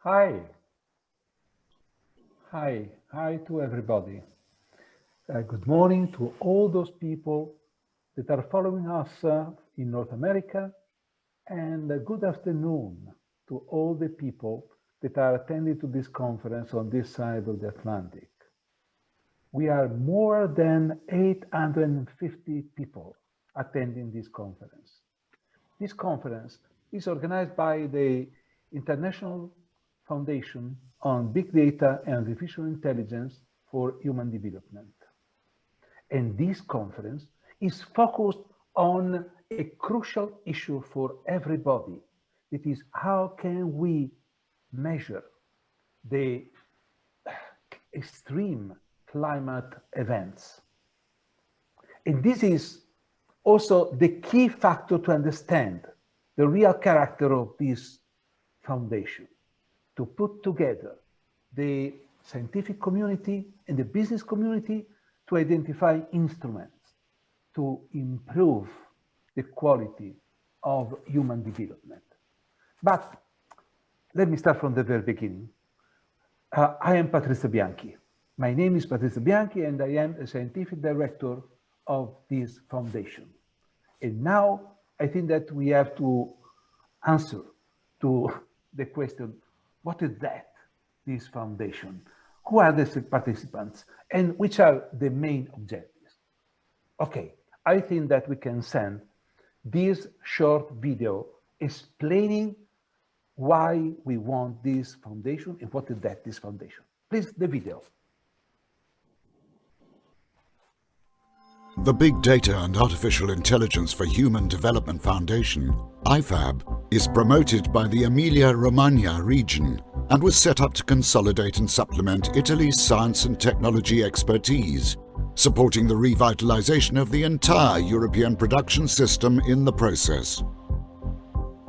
Hi, hi to everybody. Good morning to all those people that are following us in North America, and good afternoon to all the people that are attending to this conference on this side of the Atlantic. We are more than 850 people attending this conference. This conference is organized by the International Foundation on Big Data and Artificial Intelligence for Human Development. And this conference is focused on a crucial issue for everybody. That is, how can we measure the extreme climate events? And this is also the key factor to understand the real character of this foundation, to put together the scientific community and the business community to identify instruments to improve the quality of human development. But let me start from the very beginning. I am Patrizio Bianchi. My name is Patrizio Bianchi, and I am a scientific director of this foundation. And now I think that we have to answer to the question, what is that, this foundation? Who are the participants? And which are the main objectives? Okay, I think that we can send this short video explaining why we want this foundation and what is that, this foundation. Please, the video. The Big Data and Artificial Intelligence for Human Development Foundation, IFAB, is promoted by the Emilia-Romagna region and was set up to consolidate and supplement Italy's science and technology expertise, supporting the revitalization of the entire European production system in the process.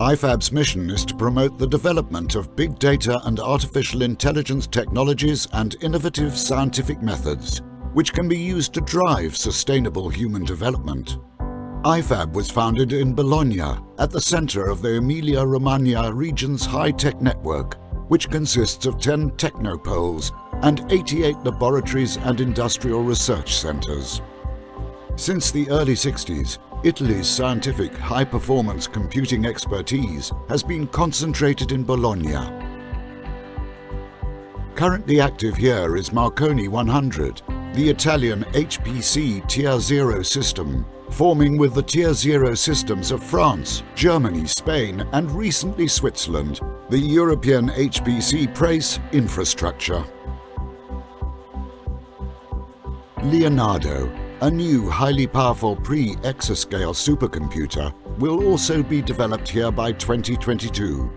IFAB's mission is to promote the development of big data and artificial intelligence technologies and innovative scientific methods, which can be used to drive sustainable human development. IFAB was founded in Bologna at the center of the Emilia-Romagna region's high-tech network, which consists of 10 technopoles and 88 laboratories and industrial research centers. Since the early 60s, Italy's scientific high-performance computing expertise has been concentrated in Bologna. Currently active here is Marconi 100, the Italian HPC Tier 0 system, forming with the Tier 0 systems of France, Germany, Spain, and recently Switzerland, the European HPC PRACE infrastructure. Leonardo, a new highly powerful pre-exascale supercomputer, will also be developed here by 2022.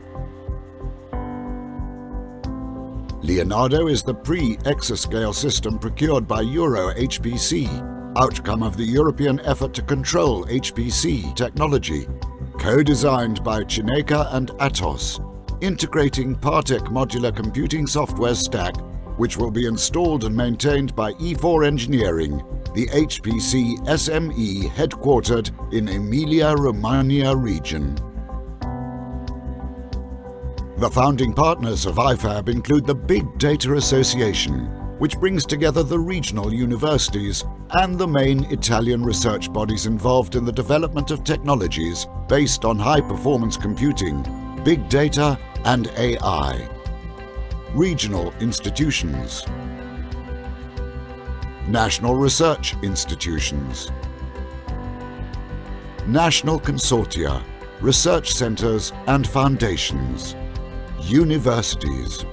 Leonardo is the pre-exascale system procured by Euro-HPC, outcome of the European effort to control HPC technology, co-designed by Cineca and Atos, integrating Partec modular computing software stack, which will be installed and maintained by E4 Engineering, the HPC SME headquartered in Emilia-Romagna region. The founding partners of IFAB include the Big Data Association, which brings together the regional universities and the main Italian research bodies involved in the development of technologies based on high-performance computing, big data, and AI. Regional institutions. National research institutions. National consortia, research centers and foundations. Universities.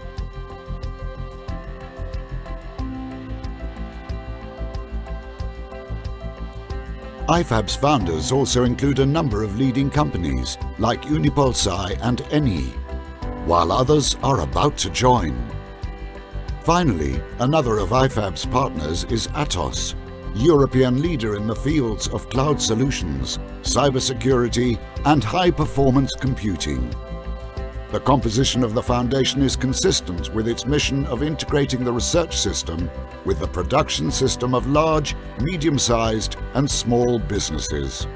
IFAB's founders also include a number of leading companies like Unipolsai and Eni, while others are about to join. Finally, another of IFAB's partners is Atos, European leader in the fields of cloud solutions, cybersecurity, and high-performance computing. The composition of the foundation is consistent with its mission of integrating the research system with the production system of large, medium-sized, and small businesses.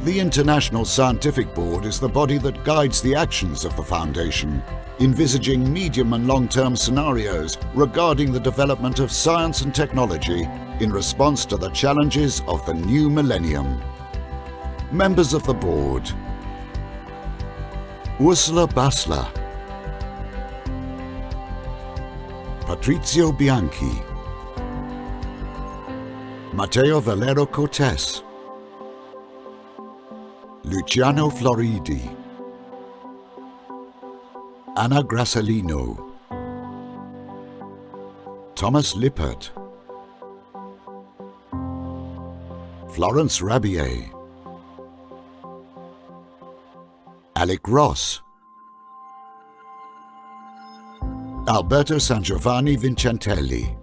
The International Scientific Board is the body that guides the actions of the Foundation, envisaging medium and long-term scenarios regarding the development of science and technology in response to the challenges of the new millennium. Members of the board: Ursula Basler, Patrizio Bianchi, Matteo Valero Cortes, Luciano Floridi, Anna Grassalino, Thomas Lippert, Florence Rabier, Alec Ross, Alberto Sangiovanni Vincentelli.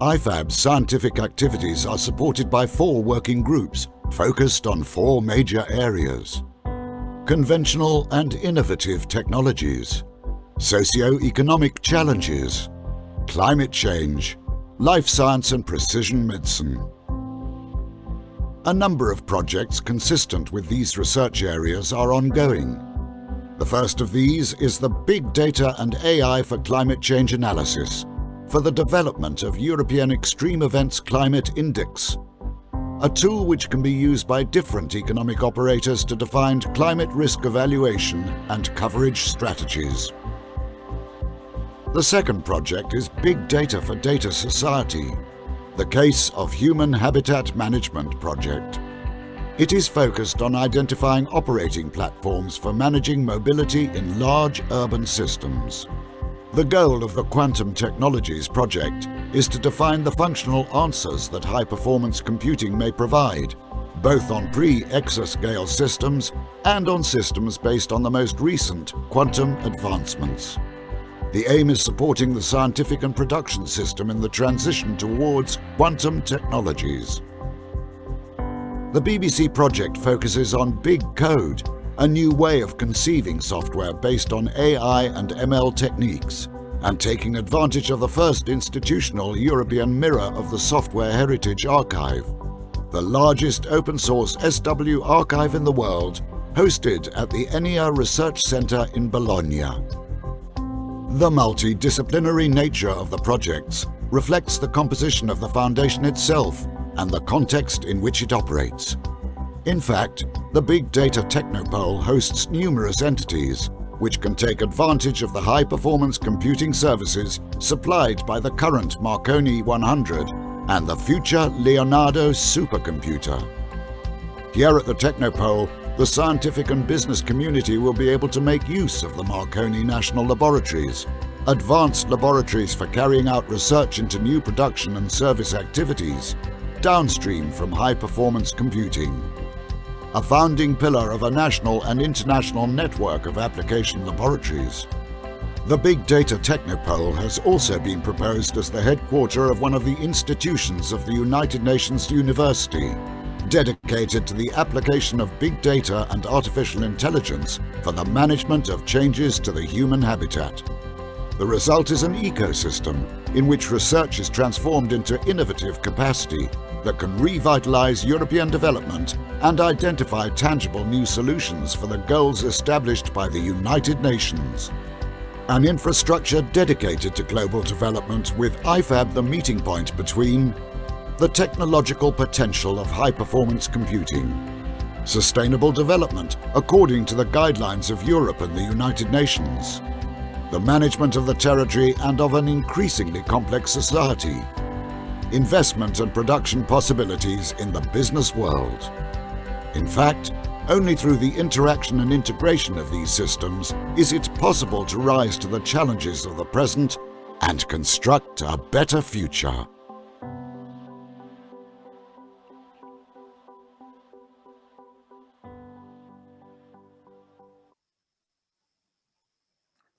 IFAB's scientific activities are supported by 4 working groups focused on 4 major areas: conventional and innovative technologies, socio-economic challenges, climate change, life science and precision medicine. A number of projects consistent with these research areas are ongoing. The first of these is the Big Data and AI for Climate Change Analysis for the development of European Extreme Events Climate Index, a tool which can be used by different economic operators to define climate risk evaluation and coverage strategies. The second project is Big Data for Data Society, the Case of Human Habitat Management project. It is focused on identifying operating platforms for managing mobility in large urban systems. The goal of the Quantum Technologies project is to define the functional answers that high-performance computing may provide, both on pre-exascale systems and on systems based on the most recent quantum advancements. The aim is supporting the scientific and production system in the transition towards quantum technologies. The BBC project focuses on Big Code, a new way of conceiving software based on AI and ML techniques, and taking advantage of the first institutional European mirror of the Software Heritage Archive, the largest open-source SW archive in the world, hosted at the ENIA Research Centre in Bologna. The multidisciplinary nature of the projects reflects the composition of the Foundation itself and the context in which it operates. In fact, the Big Data Technopole hosts numerous entities which can take advantage of the high-performance computing services supplied by the current Marconi 100 and the future Leonardo supercomputer. Here at the Technopole, the scientific and business community will be able to make use of the Marconi National Laboratories, advanced laboratories for carrying out research into new production and service activities, downstream from high-performance computing. A founding pillar of a national and international network of application laboratories. The Big Data Technopole has also been proposed as the headquarter of one of the institutions of the United Nations University, dedicated to the application of big data and artificial intelligence for the management of changes to the human habitat. The result is an ecosystem in which research is transformed into innovative capacity that can revitalize European development and identify tangible new solutions for the goals established by the United Nations. An infrastructure dedicated to global development, with IFAB the meeting point between the technological potential of high-performance computing, sustainable development according to the guidelines of Europe and the United Nations, the management of the territory and of an increasingly complex society, investment and production possibilities in the business world. In fact, only through the interaction and integration of these systems is it possible to rise to the challenges of the present and construct a better future.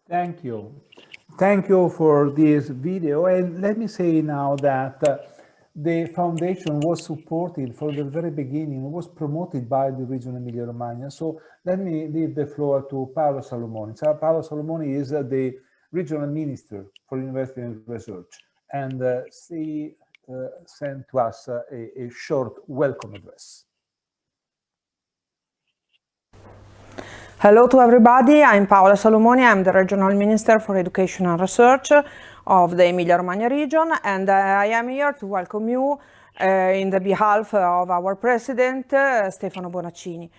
Thank you. Thank you for this video. And let me say now that the foundation was supported from the very beginning, was promoted by the region Emilia-Romagna. So let me leave the floor to Paolo Salomoni. So Paolo Salomoni is the regional minister for university and research, and he sent to us a short welcome address. Hello to everybody, I'm Paola Salomoni, I'm the Regional Minister for Education and Research of the Emilia-Romagna region, and I am here to welcome you in the behalf of our President, Stefano Bonaccini.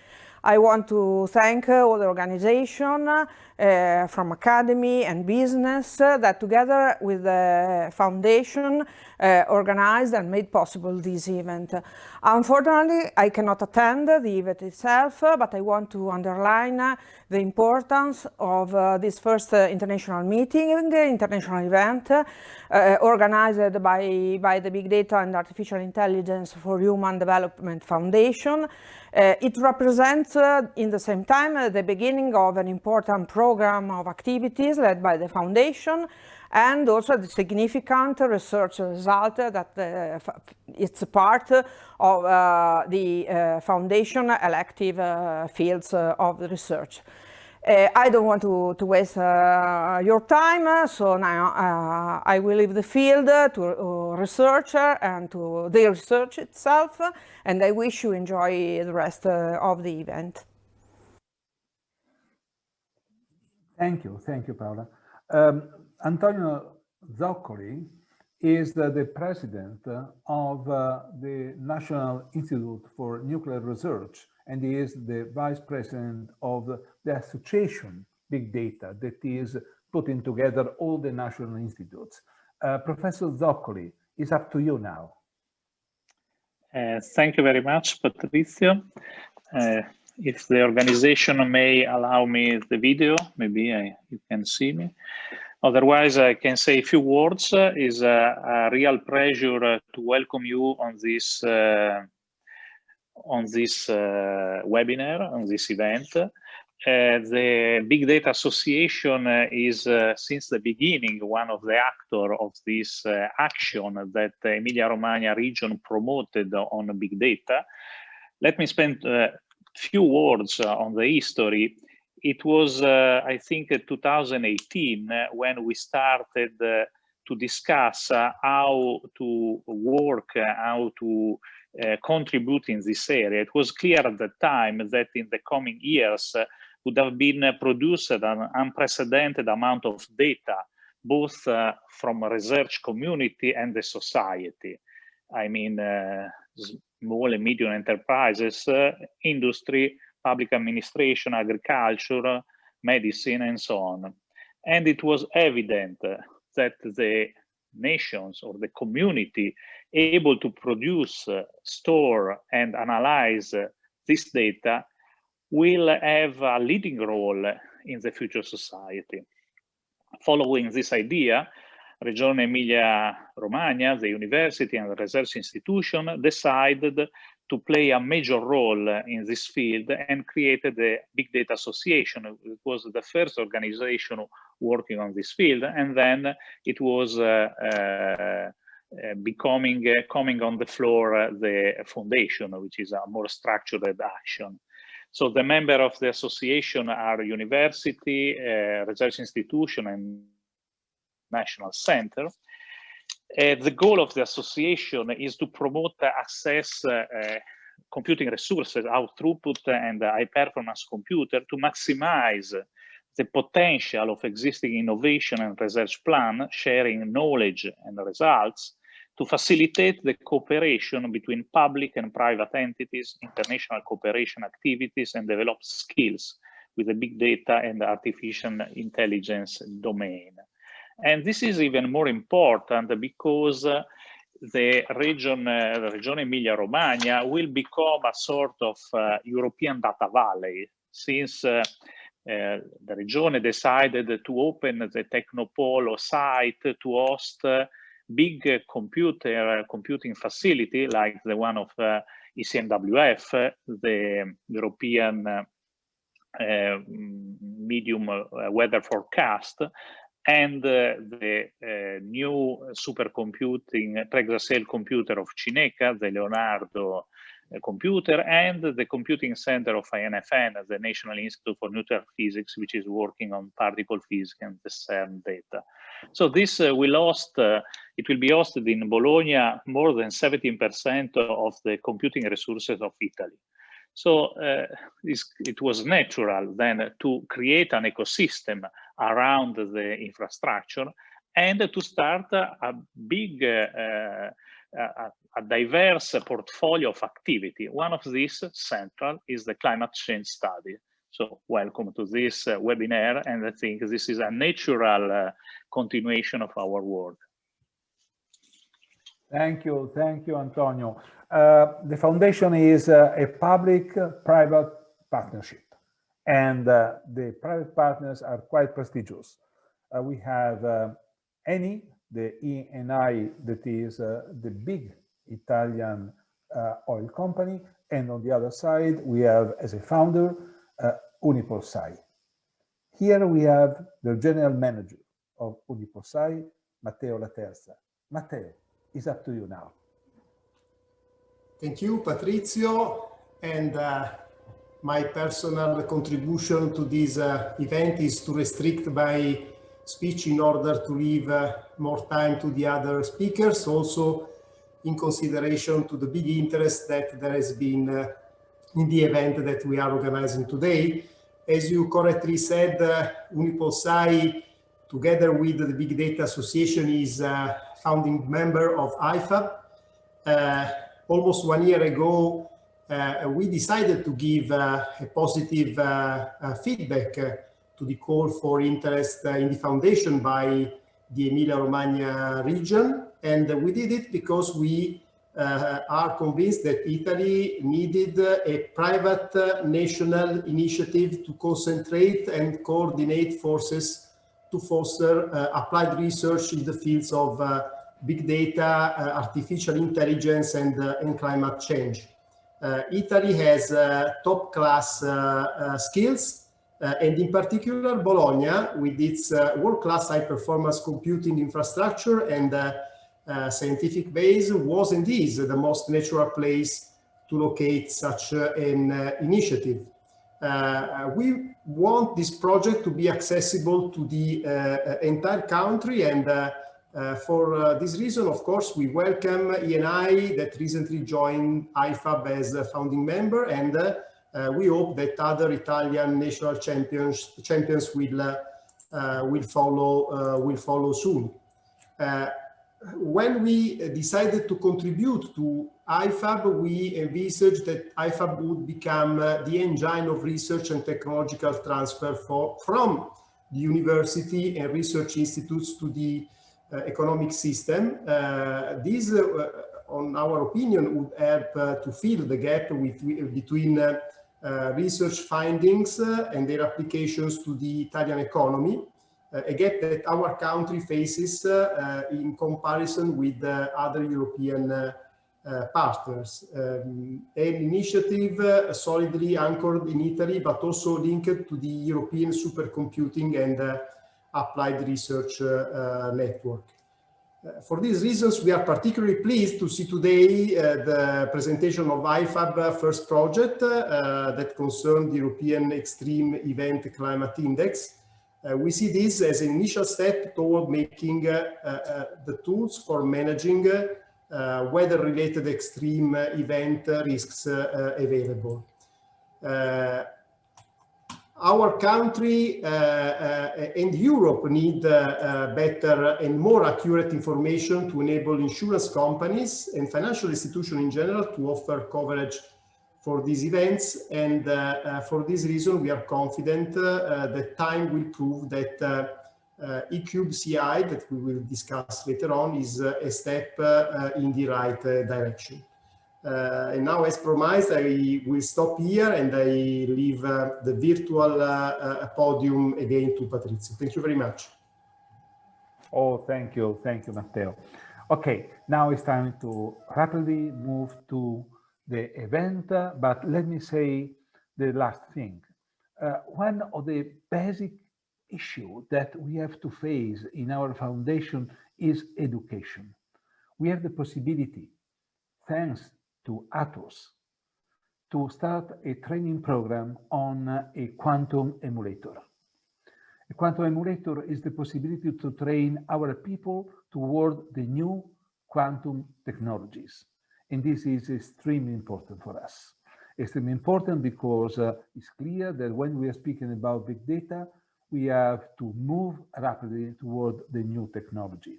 I want to thank all the organization from academy and business that together with the foundation organized and made possible this event. Unfortunately, I cannot attend the event itself, but I want to underline the importance of this first international meeting, international event organized by the Big Data and Artificial Intelligence for Human Development Foundation. It represents in the same time the beginning of an important program of activities led by the foundation, and also the significant research result that it's part of the foundation elective fields of the research. I don't want to waste your time, so now I will leave the field to researcher and to the research itself, and I wish you enjoy the rest of the event. Thank you, Paola. Antonio Zoccoli is the president of the National Institute for Nuclear Research, and he is the vice president of the association Big Data that is putting together all the national institutes. Professor Zoccoli, it's up to you now. Thank you very much, Patrizio. If the organization may allow me the video, maybe you can see me. Otherwise, I can say a few words. It's a real pleasure to welcome you on this webinar, on this event. The Big Data Association is, since the beginning, one of the actors of this action that the Emilia-Romagna region promoted on big data. Let me spend a few words on the history. It was, I think, 2018 when we started to discuss how to work, how to contribute in this area. It was clear at the time that in the coming years would have been produced an unprecedented amount of data, both from research community and the society. I mean, small and medium enterprises, industry, public administration, agriculture, medicine, and so on. And it was evident that the nations or the community able to produce, store, and analyze this data will have a leading role in the future society. Following this idea, Regione Emilia-Romagna, the university and the research institution decided to play a major role in this field and created the Big Data Association. It was the first organization working on this field, and then it was coming on the floor the foundation, which is a more structured action. So the member of the association are university, research institution, and national center. The goal of the association is to promote access computing resources, high throughput and high performance computer to maximize the potential of existing innovation and research plan, sharing knowledge and results, to facilitate the cooperation between public and private entities, international cooperation activities, and develop skills with the big data and artificial intelligence domain. And this is even more important because the region Emilia-Romagna will become a sort of European data valley, since the region decided to open the Technopolo site to host big computing facility like the one of ECMWF, the European medium weather forecast, and the new supercomputing pre-exascale computer of Cineca, the Leonardo computer, and the computing center of INFN, the National Institute for Nuclear Physics, which is working on particle physics and the CERN data. So this it will be hosted in Bologna, more than 17% of the computing resources of Italy. So it was natural then to create an ecosystem around the infrastructure and to start a big, a diverse portfolio of activity. One of these central is the climate change study. So welcome to this webinar, and I think this is a natural continuation of our work. Thank you, Antonio. The foundation is a public-private partnership, and the private partners are quite prestigious. We have Eni, the Eni, that is the big Italian oil company, and on the other side we have, as a founder, UnipolSai. Here we have the general manager of UnipolSai, Matteo Laterza. Matteo, it's up to you now. Thank you, Patrizio. And my personal contribution to this event is to restrict my speech in order to leave more time to the other speakers, also in consideration to the big interest that there has been in the event that we are organizing today. As you correctly said, UnipolSai, together with the Big Data Association, is a founding member of IFAB. Almost 1 year ago, we decided to give a positive feedback to the call for interest in the foundation by the Emilia-Romagna region. And we did it because we are convinced that Italy needed a private national initiative to concentrate and coordinate forces to foster applied research in the fields of big data, artificial intelligence, and climate change. Italy has top-class skills, and in particular Bologna, with its world-class high-performance computing infrastructure and scientific base, was and is the most natural place to locate such an initiative. We want this project to be accessible to the entire country, and for this reason, of course, we welcome Eni that recently joined IFAB as a founding member, and we hope that other Italian national champions will follow soon. When we decided to contribute to IFAB, we envisaged that IFAB would become the engine of research and technological transfer from the university and research institutes to the economic system. This, on our opinion, would help to fill the gap between research findings and their applications to the Italian economy, a gap that our country faces in comparison with other European partners. An initiative solidly anchored in Italy, but also linked to the European supercomputing and applied research network. For these reasons, we are particularly pleased to see today the presentation of IFAB first project that concerned the European Extreme Event Climate Index. We see this as an initial step toward making the tools for managing weather-related extreme event risks available. Our country and Europe need better and more accurate information to enable insurance companies and financial institutions in general to offer coverage for these events. And for this reason, we are confident that time will prove that ECUBE-CI, that we will discuss later on, is a step in the right direction. And now, as promised, I will stop here and I leave the virtual podium again to Patrizio. Thank you very much. Oh, thank you, Matteo. Okay, now it's time to rapidly move to the event, but let me say the last thing. One of the basic issues that we have to face in our foundation is education. We have the possibility, thanks to Atos, to start a training program on a quantum emulator. A quantum emulator is the possibility to train our people toward the new quantum technologies. And this is extremely important for us. Extremely important because it's clear that when we are speaking about big data, we have to move rapidly toward the new technology.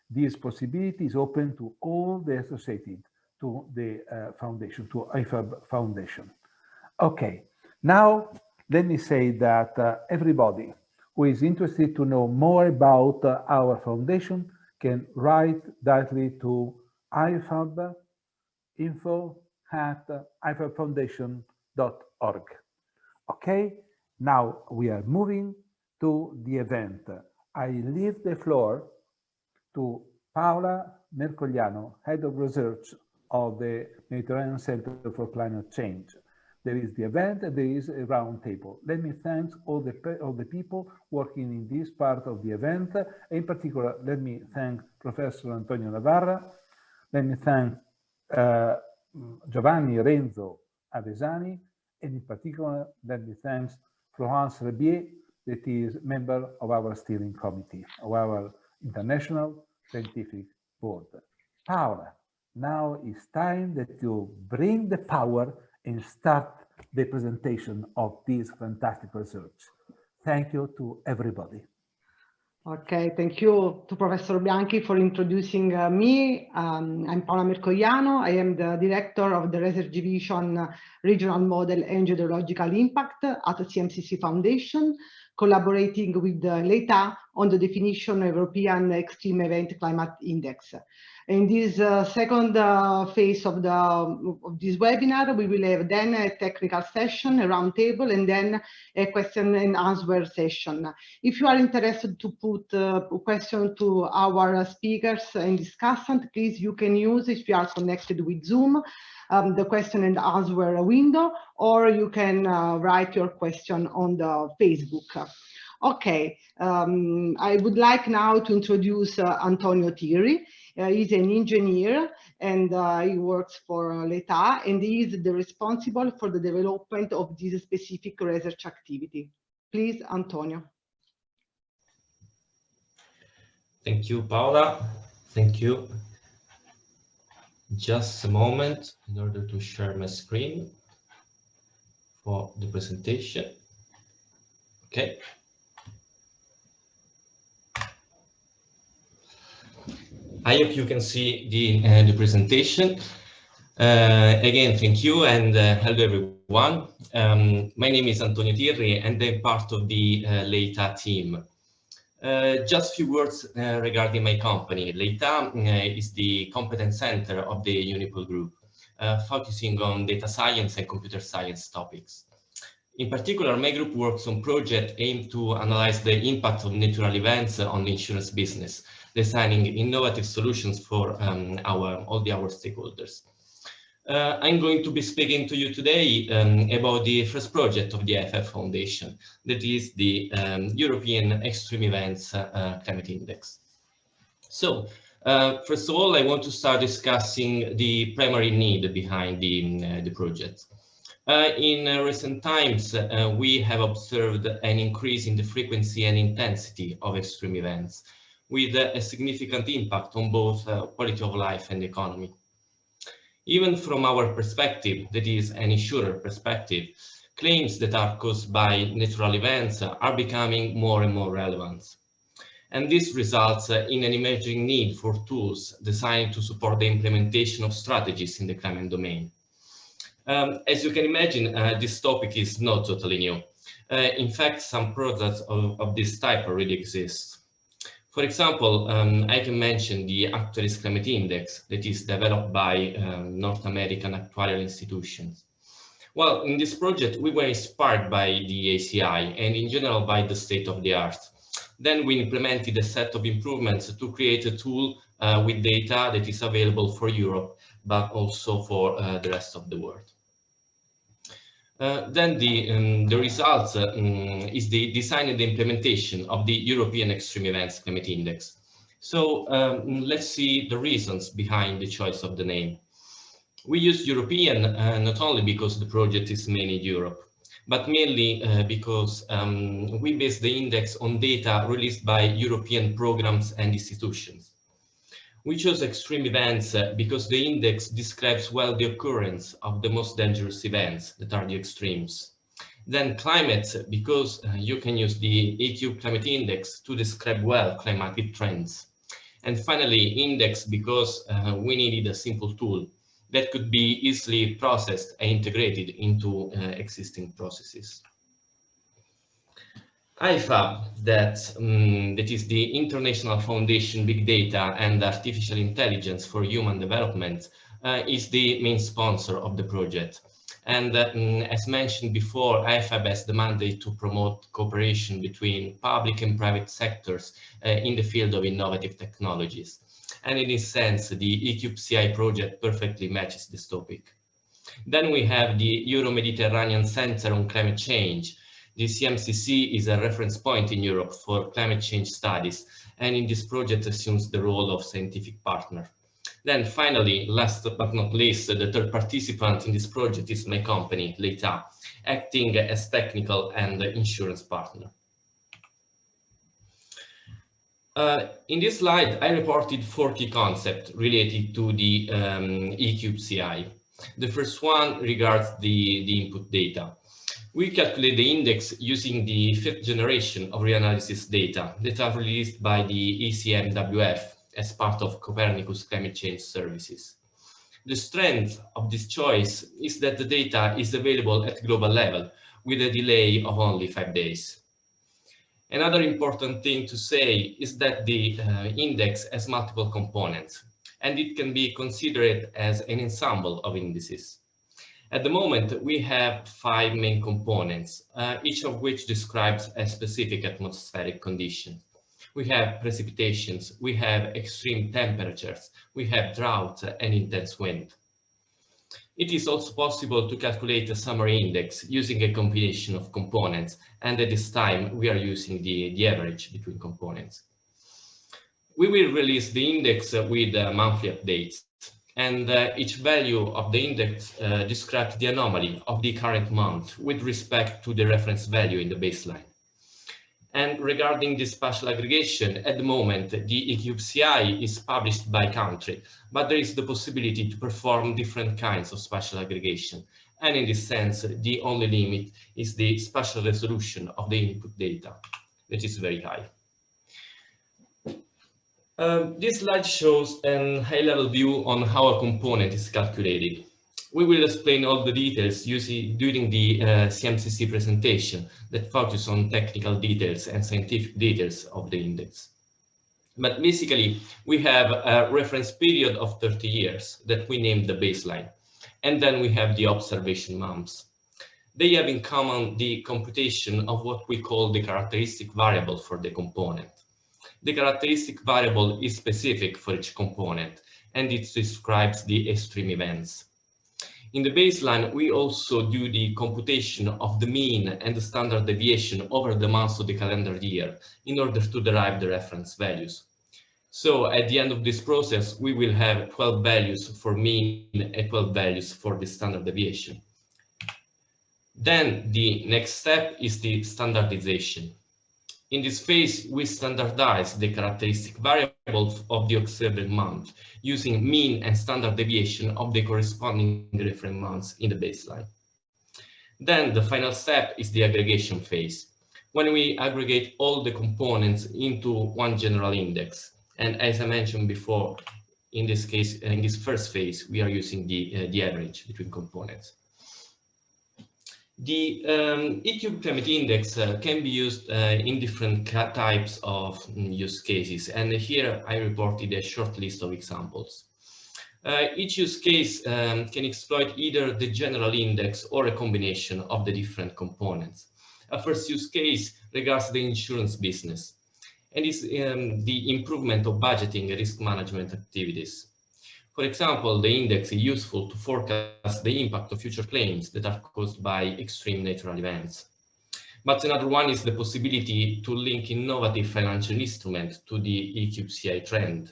This possibility is open to all the associated to the foundation, to IFAB Foundation. Okay, now let me say that everybody who is interested to know more about our foundation can write directly to IFAB info@ifabfoundation.org. Okay, now we are moving to the event. I leave the floor to Paola Mercogliano, Head of Research of the Mediterranean Center for Climate Change. There is the event and there is a round table. Let me thank all the people working in this part of the event. In particular, let me thank Professor Antonio Navarra. Let me thank Giovanni Renzo Avesani, and in particular, let me thank Florence Rebier, that is member of our steering committee, of our International Scientific Board. Paola, now it's time that you bring the power and start the presentation of this fantastic research. Thank you to everybody. Okay, thank you to Professor Bianchi for introducing me. I'm Paola Mercogliano. I am the director of the Research Division Regional Model and Geological Impact at the CMCC Foundation, collaborating with Leithà on the definition of European Extreme Event Climate Index. In this second phase of this webinar, we will have then a technical session, a roundtable, and then a question and answer session. If you are interested to put a question to our speakers and discussant, please, you can use, if you are connected with Zoom, the question and answer window, or you can write your question on the Facebook. Okay, I would like now to introduce Antonio Tirri. He's an engineer and he works for Leithà, and he is the responsible for the development of this specific research activity. Please, Antonio. Thank you, Paola. Thank you. Just a moment in order to share my screen for the presentation. Okay. I hope you can see the presentation. Again, thank you, and hello everyone. My name is Antonio Tirri and I'm part of the Leithà team. Just a few words regarding my company. Leithà is the competence center of the Unipol Group, focusing on data science and computer science topics. In particular, my group works on projects aimed to analyze the impact of natural events on the insurance business, designing innovative solutions for all our stakeholders. I'm going to be speaking to you today about the first project of the IFAB Foundation, that is the European Extreme Events Climate Index. So, first of all, I want to start discussing the primary need behind the project. In recent times, we have observed an increase in the frequency and intensity of extreme events, with a significant impact on both quality of life and economy. Even from our perspective, that is an insurer perspective, claims that are caused by natural events are becoming more and more relevant. And this results in an emerging need for tools designed to support the implementation of strategies in the climate domain. As you can imagine, this topic is not totally new. In fact, some products of this type already exist. For example, I can mention the Actuaries Climate Index that is developed by North American actuarial institutions. Well, in this project, we were inspired by the ACI and in general by the state of the art. Then we implemented a set of improvements to create a tool with data that is available for Europe, but also for the rest of the world. Then the results is the design and the implementation of the European Extreme Events Climate Index. So let's see the reasons behind the choice of the name. We use European not only because the project is made in Europe, but mainly because we base the index on data released by European programs and institutions. We chose extreme events because the index describes well the occurrence of the most dangerous events, that are the extremes. Then climate, because you can use the EQ climate index to describe well climatic trends. And finally, index, because we needed a simple tool that could be easily processed and integrated into existing processes. IFAB, that is the International Foundation Big Data and Artificial Intelligence for Human Development, is the main sponsor of the project. And as mentioned before, IFAB has the mandate to promote cooperation between public and private sectors in the field of innovative technologies. And in this sense, the EQPCI project perfectly matches this topic. Then we have the Euro-Mediterranean Center on Climate Change. The CMCC is a reference point in Europe for climate change studies, and in this project assumes the role of scientific partner. Then finally, last but not least, the third participant in this project is my company, Leithà, acting as technical and insurance partner. In this slide, I reported 4 key concepts related to the EQPCI. The first one regards the input data. We calculate the index using the 5th generation of reanalysis data that are released by the ECMWF as part of Copernicus Climate Change Services. The strength of this choice is that the data is available at global level with a delay of only 5 days. Another important thing to say is that the index has multiple components, and it can be considered as an ensemble of indices. At the moment, we have 5 main components, each of which describes a specific atmospheric condition. We have precipitations, we have extreme temperatures, we have drought and intense wind. It is also possible to calculate a summary index using a combination of components, and at this time we are using the average between components. We will release the index with monthly updates, and each value of the index describes the anomaly of the current month with respect to the reference value in the baseline. And regarding the spatial aggregation, at the moment, the EQPCI is published by country, but there is the possibility to perform different kinds of spatial aggregation. And in this sense, the only limit is the spatial resolution of the input data, which is very high. This slide shows a high-level view on how a component is calculated. We will explain all the details during the CMCC presentation that focus on technical details and scientific details of the index. But basically, we have a reference period of 30 years that we named the baseline. And then we have the observation months. They have in common the computation of what we call the characteristic variable for the component. The characteristic variable is specific for each component, and it describes the extreme events. In the baseline, we also do the computation of the mean and the standard deviation over the months of the calendar year in order to derive the reference values. So at the end of this process, we will have 12 values for mean and 12 values for the standard deviation. Then the next step is the standardization. In this phase, we standardize the characteristic variables of the observed month using mean and standard deviation of the corresponding reference months in the baseline. Then the final step is the aggregation phase, when we aggregate all the components into one general index. And as I mentioned before, in this case, in this first phase, we are using the average between components. The EQ climate index can be used in different types of use cases, and here I reported a short list of examples. Each use case can exploit either the general index or a combination of the different components. A first use case regards the insurance business, and is the improvement of budgeting and risk management activities. For example, the index is useful to forecast the impact of future claims that are caused by extreme natural events. But another one is the possibility to link innovative financial instruments to the EQPCI trend.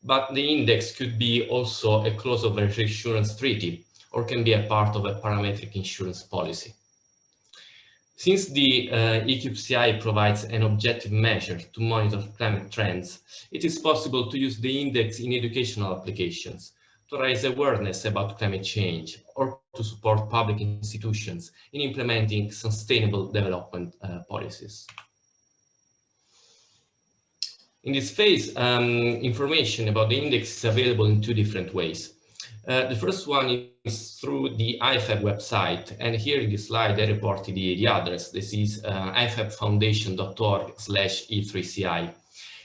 But the index could be also a clause of a reinsurance treaty, or can be a part of a parametric insurance policy. Since the EQCI provides an objective measure to monitor climate trends, it is possible to use the index in educational applications to raise awareness about climate change or to support public institutions in implementing sustainable development policies. In this phase, information about the index is available in two different ways. The first one is through the IFAB website, and here in this slide I reported the address. This is ifabfoundation.org/E3CI.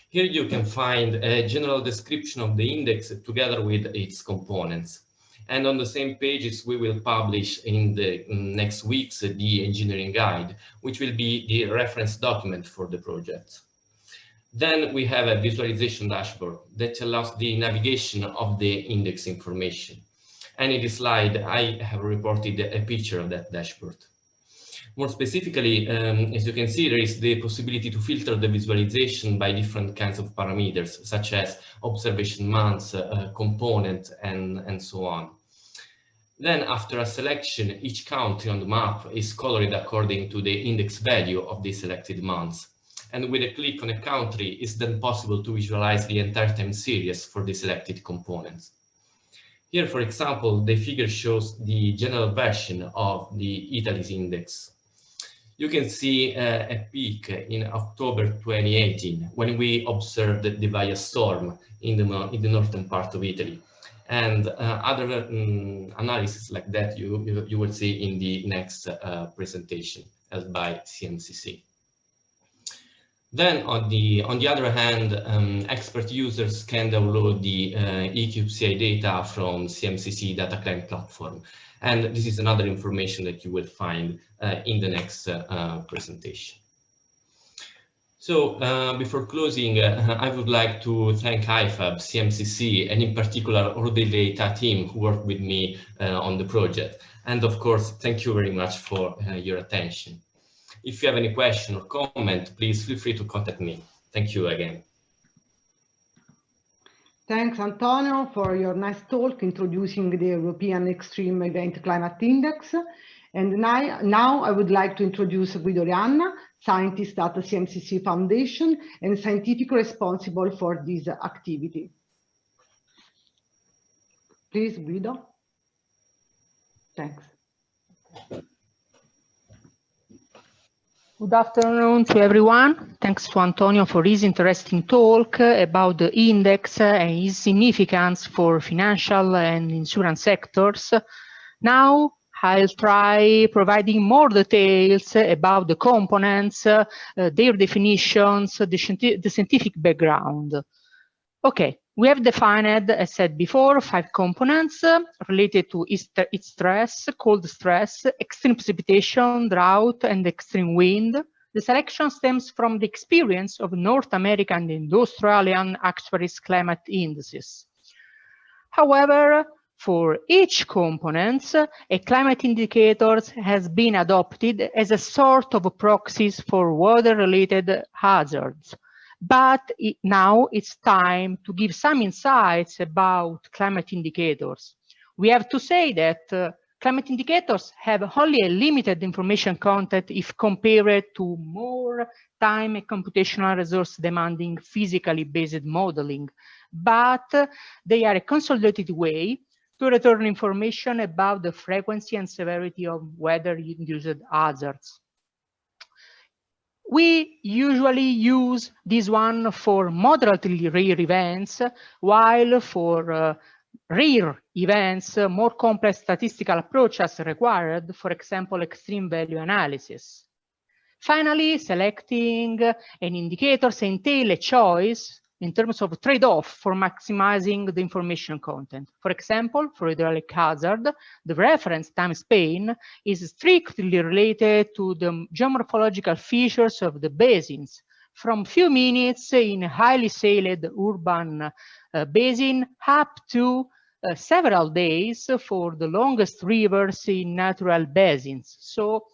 Here you can find a general description of the index together with its components. And on the same pages we will publish in the next weeks the engineering guide, which will be the reference document for the project. Then we have a visualization dashboard that allows the navigation of the index information. And in this slide, I have reported a picture of that dashboard. More specifically, as you can see, there is the possibility to filter the visualization by different kinds of parameters, such as observation months, component, and so on. Then after a selection, each country on the map is colored according to the index value of the selected months. And with a click on a country, it's then possible to visualize the entire time series for the selected components. Here, for example, the figure shows the general version of the Italy's index. You can see a peak in October 2018 when we observed the Vaia storm in the northern part of Italy. And other analysis like that you will see in the next presentation held by CMCC. Then on the other hand, expert users can download the EQCI data from CMCC data client platform. And this is another information that you will find in the next presentation. So before closing, I would like to thank IFAB, CMCC, and in particular all the Leithà team who worked with me on the project. And of course, thank you very much for your attention. If you have any question or comment, please feel free to contact me. Thank you again. Thanks, Antonio, for your nice talk introducing the European Extreme Event Climate Index. And now I would like to introduce Guido Rianna, scientist at the CMCC Foundation and scientific responsible for this activity. Please, Guido. Thanks. Good afternoon to everyone. Thanks to Antonio for his interesting talk about the index and its significance for financial and insurance sectors. Now I'll try providing more details about the components, their definitions, the scientific background. Okay, we have defined, as said before, 5 components related to its stress, cold stress, extreme precipitation, drought, and extreme wind. The selection stems from the experience of North American and Australian actuaries' climate indices. However, for each component, a climate indicator has been adopted as a sort of proxies for weather-related hazards. But now it's time to give some insights about climate indicators. We have to say that climate indicators have only a limited information content if compared to more time and computational resource demanding physically based modeling, but they are a consolidated way to return information about the frequency and severity of weather-induced hazards. We usually use this one for moderately rare events, while for rare events, more complex statistical approaches are required, for example, extreme value analysis. Finally, selecting an indicator entails a choice in terms of trade-off for maximizing the information content. For example, for hydraulic hazard, the reference time span is strictly related to the geomorphological features of the basins, from few minutes in a highly sailed urban basin up to several days for the longest rivers in natural basins. So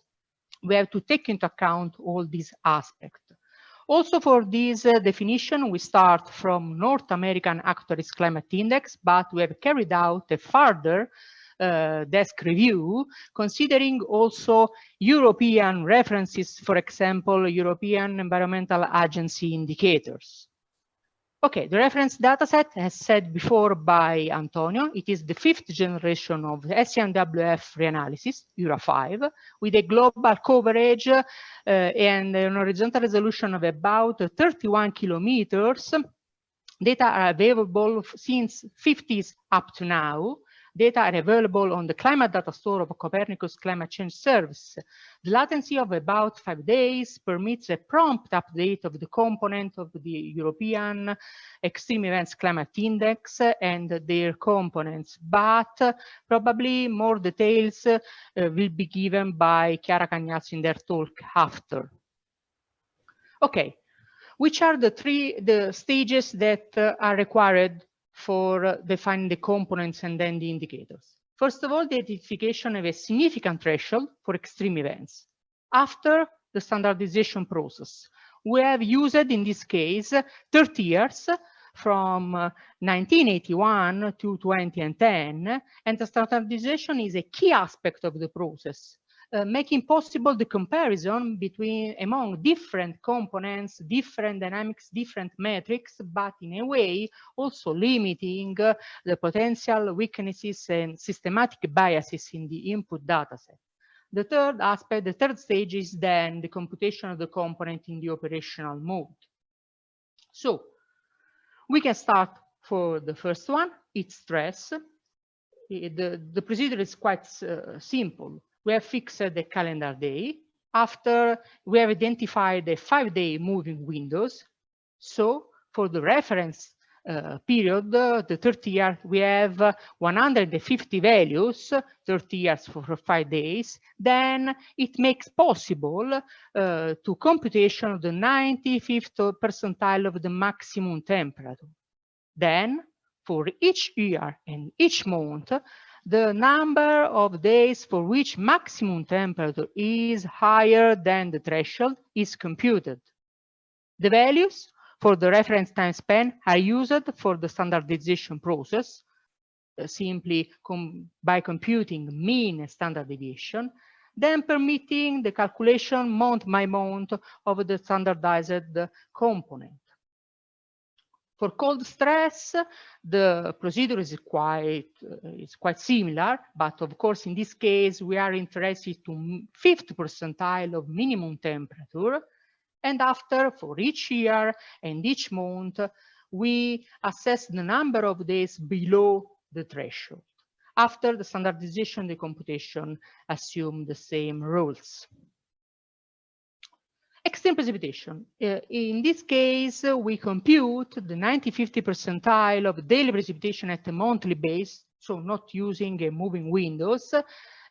we have to take into account all these aspects. Also for this definition, we start from North American Actuaries Climate Index, but we have carried out a further desk review, considering also European references, for example, European Environmental Agency indicators. Okay, the reference dataset, as said before by Antonio, it is the 5th generation of SCNWF reanalysis, EURA5, with a global coverage and an horizontal resolution of about 31 kilometers. Data are available since 50s up to now. Data are available on the climate data store of Copernicus Climate Change Service. The latency of about 5 days permits a prompt update of the component of the European Extreme Events Climate Index and their components, but probably more details will be given by Chiara Cagnazzo in their talk after. Okay, which are the stages that are required for defining the components and then the indicators? First of all, the identification of a significant threshold for extreme events. After the standardization process, we have used, in this case, 30 years from 1981 to 2010, and the standardization is a key aspect of the process. Making possible the comparison among different components, different dynamics, different metrics, but in a way also limiting the potential weaknesses and systematic biases in the input dataset. The third aspect, the third stage, is then the computation of the component in the operational mode. So we can start for the first one, it's stress. The procedure is quite simple. We have fixed the calendar day. After, we have identified the 5-day moving windows. So for the reference period, the 30 years, we have 150 values, 30 years for 5 days. Then it makes possible to computation of the 95th percentile of the maximum temperature. Then for each year and each month, the number of days for which maximum temperature is higher than the threshold is computed. The values for the reference time span are used for the standardization process, simply by computing mean and standard deviation, then permitting the calculation month by month of the standardized component. For cold stress, the procedure is quite similar, but of course, in this case, we are interested to 5th percentile of minimum temperature. And after, for each year and each month, we assess the number of days below the threshold. After the standardization, the computation assume the same rules. Extreme precipitation. In this case, we compute the 90-50 percentile of daily precipitation at a monthly base, so not using a moving windows.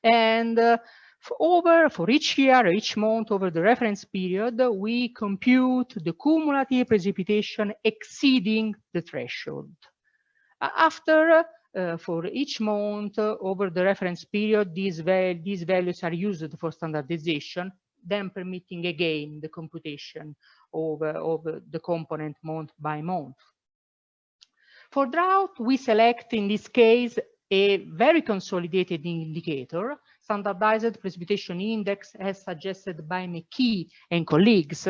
And for each year, each month over the reference period, we compute the cumulative precipitation exceeding the threshold. After, for each month over the reference period, these values are used for standardization, then permitting again the computation of the component month by month. For drought, we select in this case a very consolidated indicator, standardized precipitation index, as suggested by McKee and colleagues.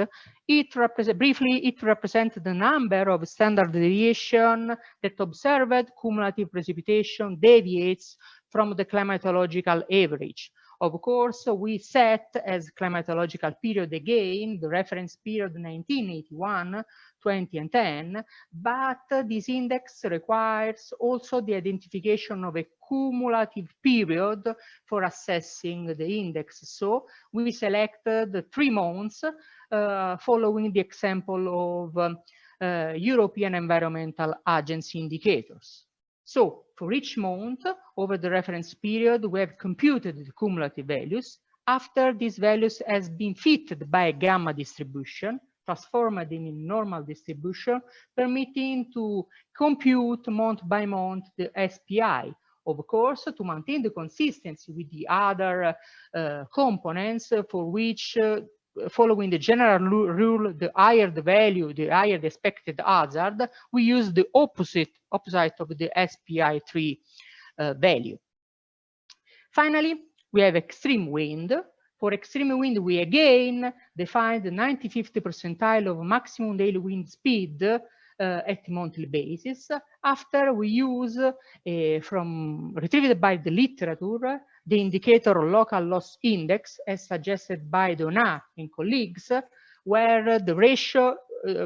It represents the number of standard deviation that observed cumulative precipitation deviates from the climatological average. Of course, we set as climatological period again the reference period 1981, 2010, but this index requires also the identification of a cumulative period for assessing the index. So we selected the 3 months following the example of European Environmental Agency indicators. So for each month over the reference period, we have computed the cumulative values. After these values has been fitted by a gamma distribution, transformed in a normal distribution, permitting to compute month by month the SPI. Of course, to maintain the consistency with the other components for which, following the general rule, the higher the value, the higher the expected hazard, we use the opposite of the SPI3 value. Finally, we have extreme wind. For extreme wind, we again define the 95th percentile of maximum daily wind speed at monthly basis. After we use, from retrieved by the literature, the indicator local loss index as suggested by Donat and colleagues, where the ratio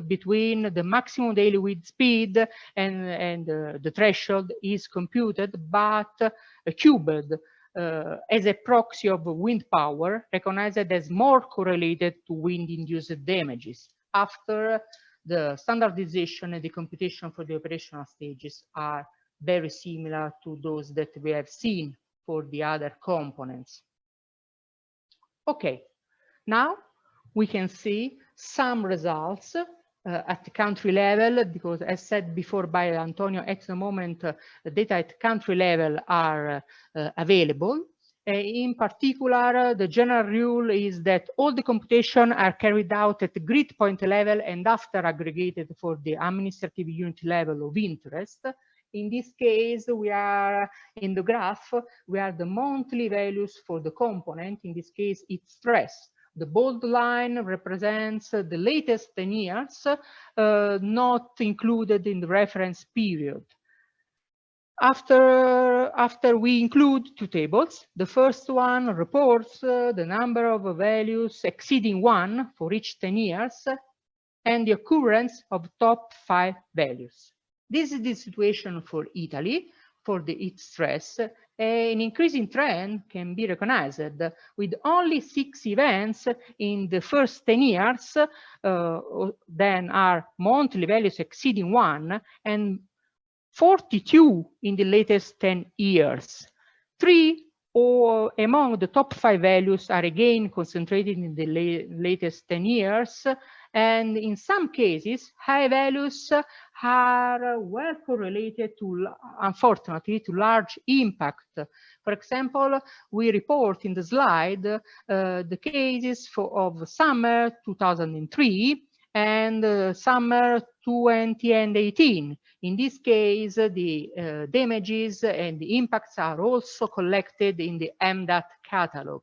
between the maximum daily wind speed and the threshold is computed, but cubed as a proxy of wind power, recognized as more correlated to wind-induced damages. After the standardization and the computation for the operational stages are very similar to those that we have seen for the other components. Okay, now we can see some results at the country level, because as said before by Antonio, at the moment the data at country level are available. In particular, the general rule is that all the computation are carried out at the grid point level and after aggregated for the administrative unit level of interest. In this case, we are in the graph, we are the monthly values for the component. In this case, it's stress. The bold line represents the latest 10 years, not included in the reference period. After we include two tables, the first one reports the number of values exceeding 1 for each 10 years and the occurrence of top 5 values. This is the situation for Italy. For the heat stress, an increasing trend can be recognized with only 6 events in the first 10 years, then are monthly values exceeding 1, and 42 in the latest 10 years. 3 or among the top 5 values are again concentrated in the latest 10 years, and in some cases, high values are well correlated to, unfortunately, to large impact. For example, we report in the slide the cases of summer 2003 and summer 2018. In this case, the damages and the impacts are also collected in the MDAT catalog.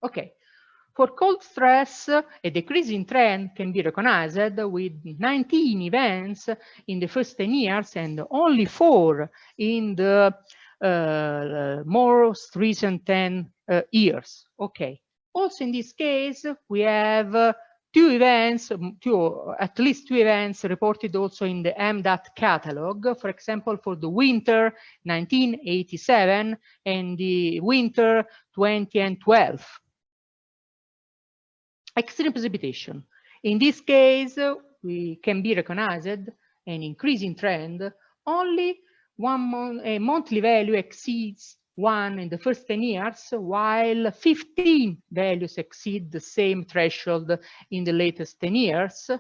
Okay. For cold stress, a decreasing trend can be recognized with 19 events in the first 10 years and only 4 in the most recent 10 years. Okay. Also in this case, we have at least two events reported also in the MDAT catalog. For example, for the winter 1987 and the winter 2012. Extreme precipitation. In this case, we can be recognized an increasing trend. Only a monthly value exceeds 1 in the first 10 years, while 15 values exceed the same threshold in the latest 10 years.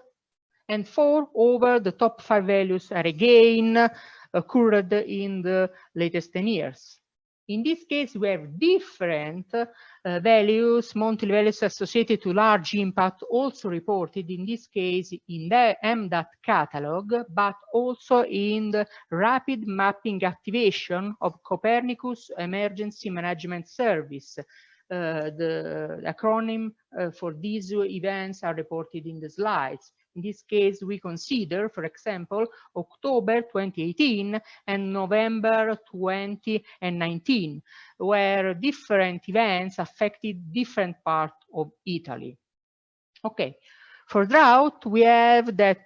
And 4 over the top 5 values are again occurred in the latest 10 years. In this case, we have different values, monthly values associated to large impact, also reported in this case in the MDAT catalog, but also in the rapid mapping activation of Copernicus Emergency Management Service. The acronym for these events are reported in the slides. In this case, we consider, for example, October 2018 and November 2019, where different events affected different parts of Italy. Okay, for drought, we have that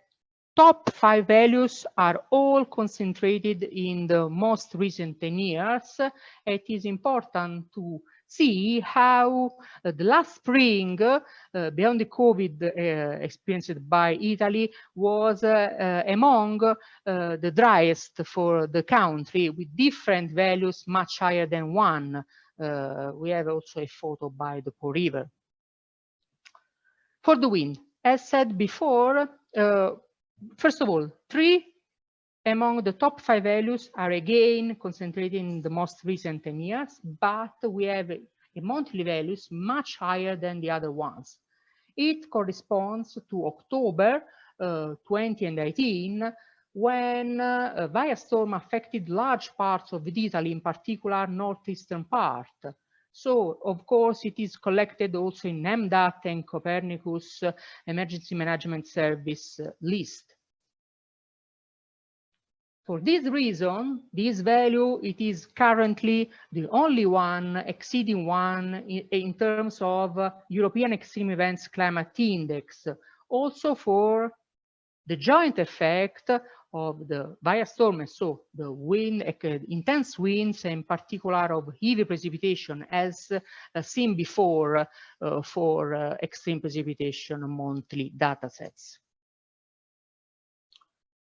top 5 values are all concentrated in the most recent 10 years. It is important to see how the last spring, beyond the COVID experienced by Italy, was among the driest for the country, with different values much higher than 1. We have also a photo by the Po River. For the wind, as said before, first of all, 3 among the top 5 values are again concentrated in the most recent 10 years, but we have a monthly values much higher than the other ones. It corresponds to October 2018, when a viastorm affected large parts of Italy, in particular northeastern part. So, of course, it is collected also in EMDAT and Copernicus Emergency Management Service list. For this reason, this value, it is currently the only one exceeding 1 in terms of European Extreme Events Climate Index, also for the joint effect of the viastorm, so the wind, intense winds, in particular of heavy precipitation, as seen before for extreme precipitation monthly datasets.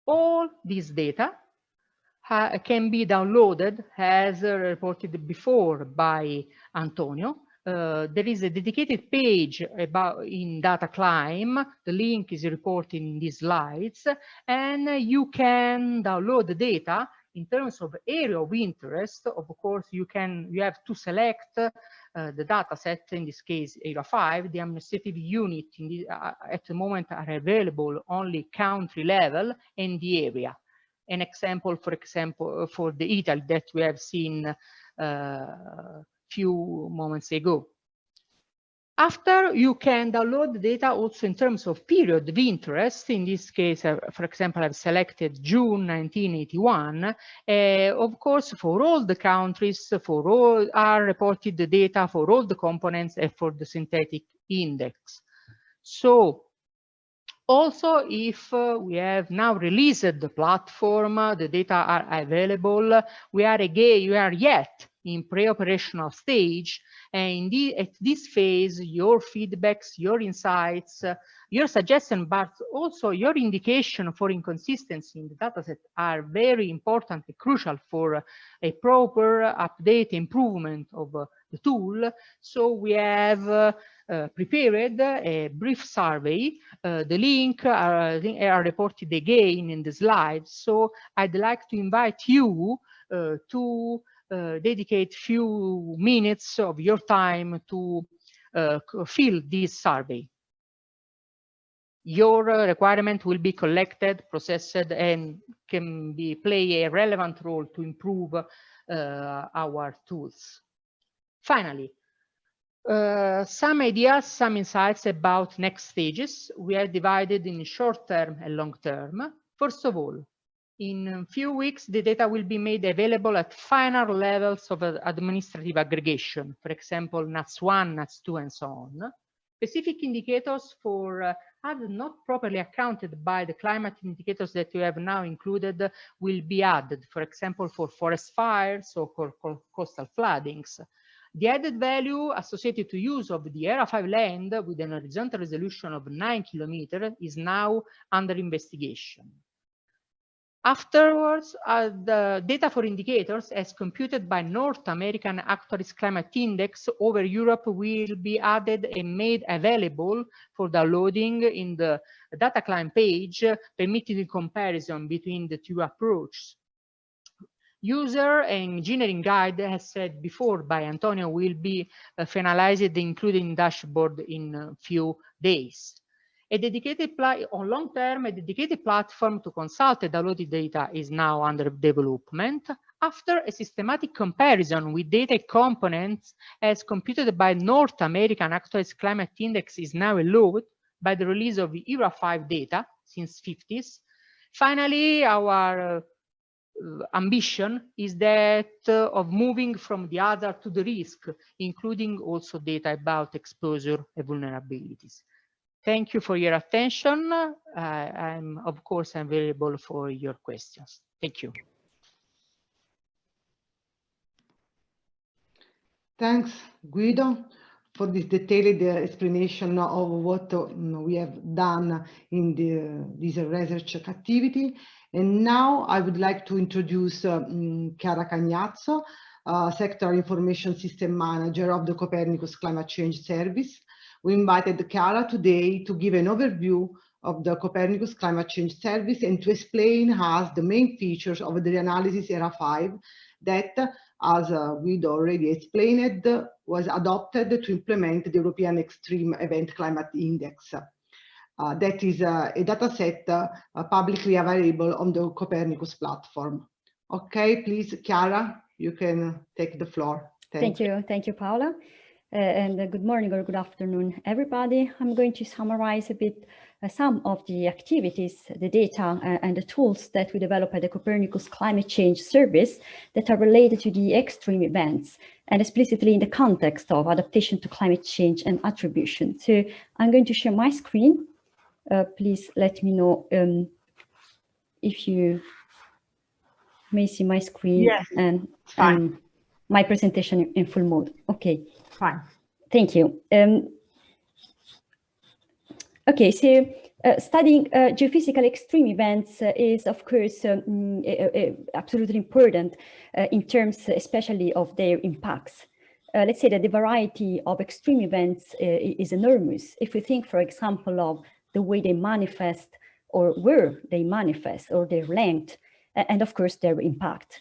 All this data can be downloaded, as reported before by Antonio. There is a dedicated page about in Data Climb. The link is reported in these slides, and you can download the data in terms of area of interest. Of course, you have to select the data set, in this case area 5. The administrative unit at the moment are available only country level and the area. An example, for example, for the Italy that we have seen few moments ago. After, you can download the data also in terms of period of interest. In this case, for example, I've selected June 1981. Of course, for all the countries, for all are reported the data for all the components and for the synthetic index. So, also, if we have now released the platform, the data are available, we are yet in pre-operational stage, and at this phase, your feedbacks, your insights, your suggestions, but also your indication for inconsistency in the dataset are very important and crucial for a proper update improvement of the tool. So we have prepared a brief survey. The link are reported again in the slides. So I'd like to invite you to dedicate few minutes of your time to fill this survey. Your requirement will be collected, processed, and can play a relevant role to improve our tools. Finally, some ideas, some insights about next stages. We are divided in short term and long term. First of all, in a few weeks, the data will be made available at finer levels of administrative aggregation, for example, NUTS 1, NUTS 2, and so on. Specific indicators for not properly accounted by the climate indicators that we have now included will be added, for example, for forest fires or for coastal floodings. The added value associated to use of the Area 5 land with an horizontal resolution of 9 kilometers is now under investigation. Afterwards, the data for indicators as computed by North American Actuaries Climate Index over Europe will be added and made available for downloading in the Data Climb page, permitting the comparison between the two approaches. User and engineering guide, as said before by Antonio, will be finalized and included in dashboard in a few days. A dedicated on long term, a dedicated platform to consult the downloaded data is now under development. After a systematic comparison with data components as computed by North American Actuaries Climate Index is now allowed by the release of the Era 5 data since 50s. Finally, our ambition is that of moving from the other to the risk, including also data about exposure and vulnerabilities. Thank you for your attention. Of course, I'm available for your questions. Thank you. Thanks, Guido, for this detailed explanation of what we have done in this research activity. And now I would like to introduce Chiara Cagnazzo, Sector Information System Manager of the Copernicus Climate Change Service. We invited Chiara today to give an overview of the Copernicus Climate Change Service and to explain us the main features of the reanalysis Era 5 that, as Guido already explained, was adopted to implement the European Extreme Event Climate Index. that is a data set publicly available on the Copernicus platform. Okay, please, Chiara, you can take the floor. Thank you, Paola. And good morning or good afternoon, everybody. I'm going to summarize a bit some of the activities, the data and the tools that we develop at the Copernicus Climate Change Service that are related to the extreme events and explicitly in the context of adaptation to climate change and attribution. So I'm going to share my screen. Please let me know if you may see my screen. Yes, and my presentation in full mode. Okay. Fine. Thank you. Okay, so studying geophysical extreme events is, of course, absolutely important in terms especially of their impacts. Let's say that the variety of extreme events is enormous. If we think, for example, of the way they manifest or where they manifest or their length, and of course, their impact.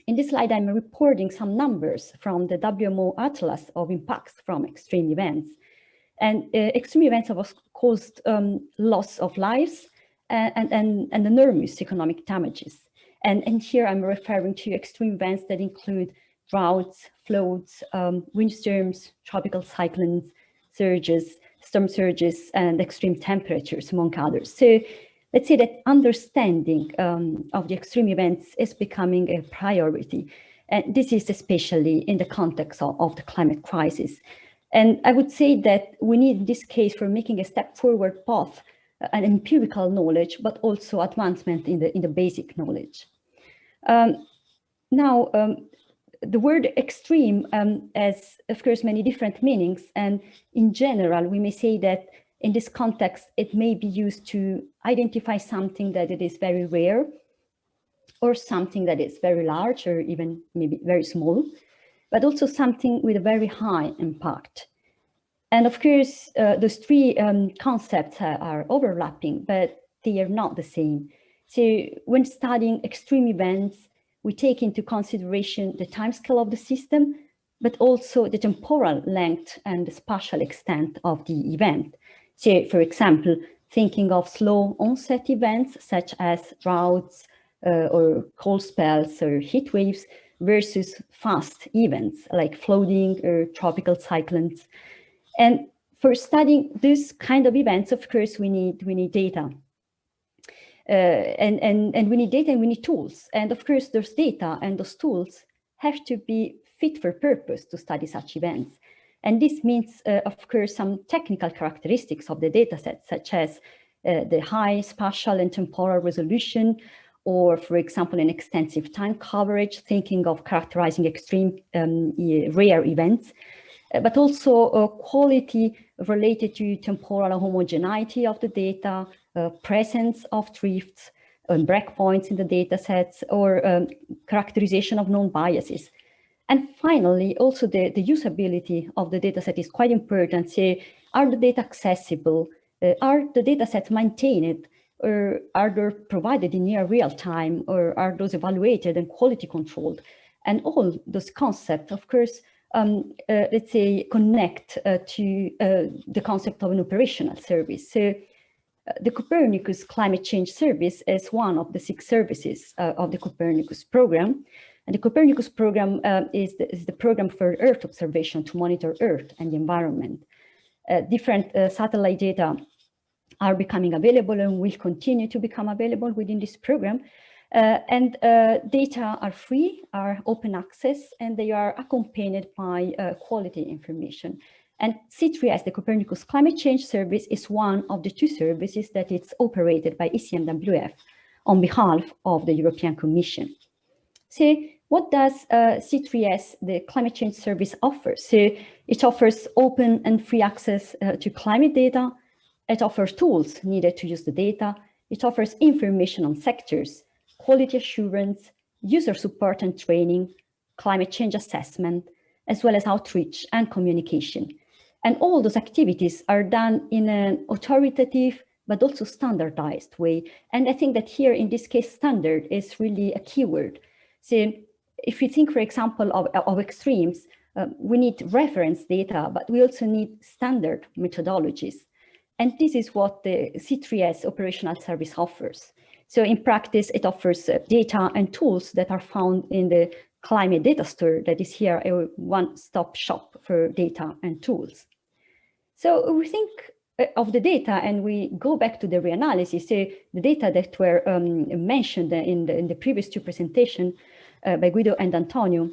In this slide, I'm reporting some numbers from the WMO Atlas of impacts from extreme events. And extreme events have caused loss of lives and enormous economic damages. And here I'm referring to extreme events that include droughts, floods, windstorms, tropical cyclones, storm surges, and extreme temperatures, among others. So let's say that understanding of the extreme events is becoming a priority. And this is especially in the context of the climate crisis. And I would say that we need, in this case, for making a step forward, both an empirical knowledge, but also advancement in the basic knowledge. Now, the word extreme has, of course, many different meanings. And in general, we may say that in this context, it may be used to identify something that it is very rare, or something that is very large, or even maybe very small, but also something with a very high impact. And of course, those three concepts are overlapping, but they are not the same. So when studying extreme events, we take into consideration the timescale of the system, but also the temporal length and the spatial extent of the event. So, for example, thinking of slow onset events such as droughts or cold spells or heat waves versus fast events like flooding or tropical cyclones. And for studying this kind of events, of course, we need data. And we need data and we need tools. And of course, those data and those tools have to be fit for purpose to study such events. And this means, of course, some technical characteristics of the dataset, such as the high spatial and temporal resolution, or, for example, an extensive time coverage, thinking of characterizing extreme rare events, but also quality related to temporal homogeneity of the data, presence of drifts and breakpoints in the datasets, or characterization of known biases. And finally, also the usability of the dataset is quite important. So, are the data accessible? Are the datasets maintained? Or are they provided in near real time? Or are those evaluated and quality controlled? And all those concepts, of course, let's say, connect to the concept of an operational service. So, the Copernicus Climate Change Service is one of the 6 services of the Copernicus program. And the Copernicus program is the program for Earth observation to monitor Earth and the environment. Different satellite data are becoming available and will continue to become available within this program. And data are free, are open access, and they are accompanied by quality information. And C3S, the Copernicus Climate Change Service, is one of the 2 services that is operated by ECMWF on behalf of the European Commission. So what does C3S, the Climate Change Service, offer? So it offers open and free access to climate data. It offers tools needed to use the data. It offers information on sectors, quality assurance, user support and training, climate change assessment, as well as outreach and communication. And all those activities are done in an authoritative, but also standardized way. And I think that here, in this case, standard is really a keyword. So if you think, for example, of extremes, we need reference data, but we also need standard methodologies. And this is what the C3S operational service offers. So in practice, it offers data and tools that are found in the climate data store that is here a one-stop shop for data and tools. So we think of the data and we go back to the reanalysis. So the data that were mentioned in the previous two presentations by Guido and Antonio.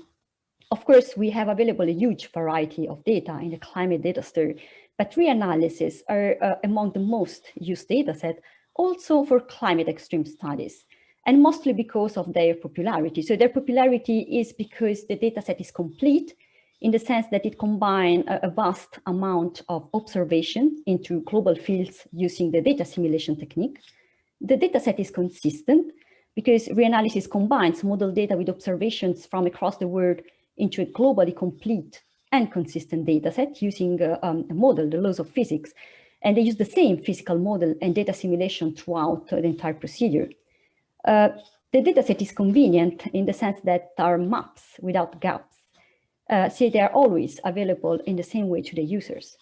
Of course, we have available a huge variety of data in the climate data store, but reanalysis are among the most used data set also for climate extreme studies, and mostly because of their popularity. So their popularity is because the data set is complete in the sense that it combines a vast amount of observation into global fields using the data simulation technique. The data set is consistent because reanalysis combines model data with observations from across the world into a globally complete and consistent data set using a model, the laws of physics. And they use the same physical model and data simulation throughout the entire procedure. The data set is convenient in the sense that there are maps without gaps. So they are always available in the same way to the users.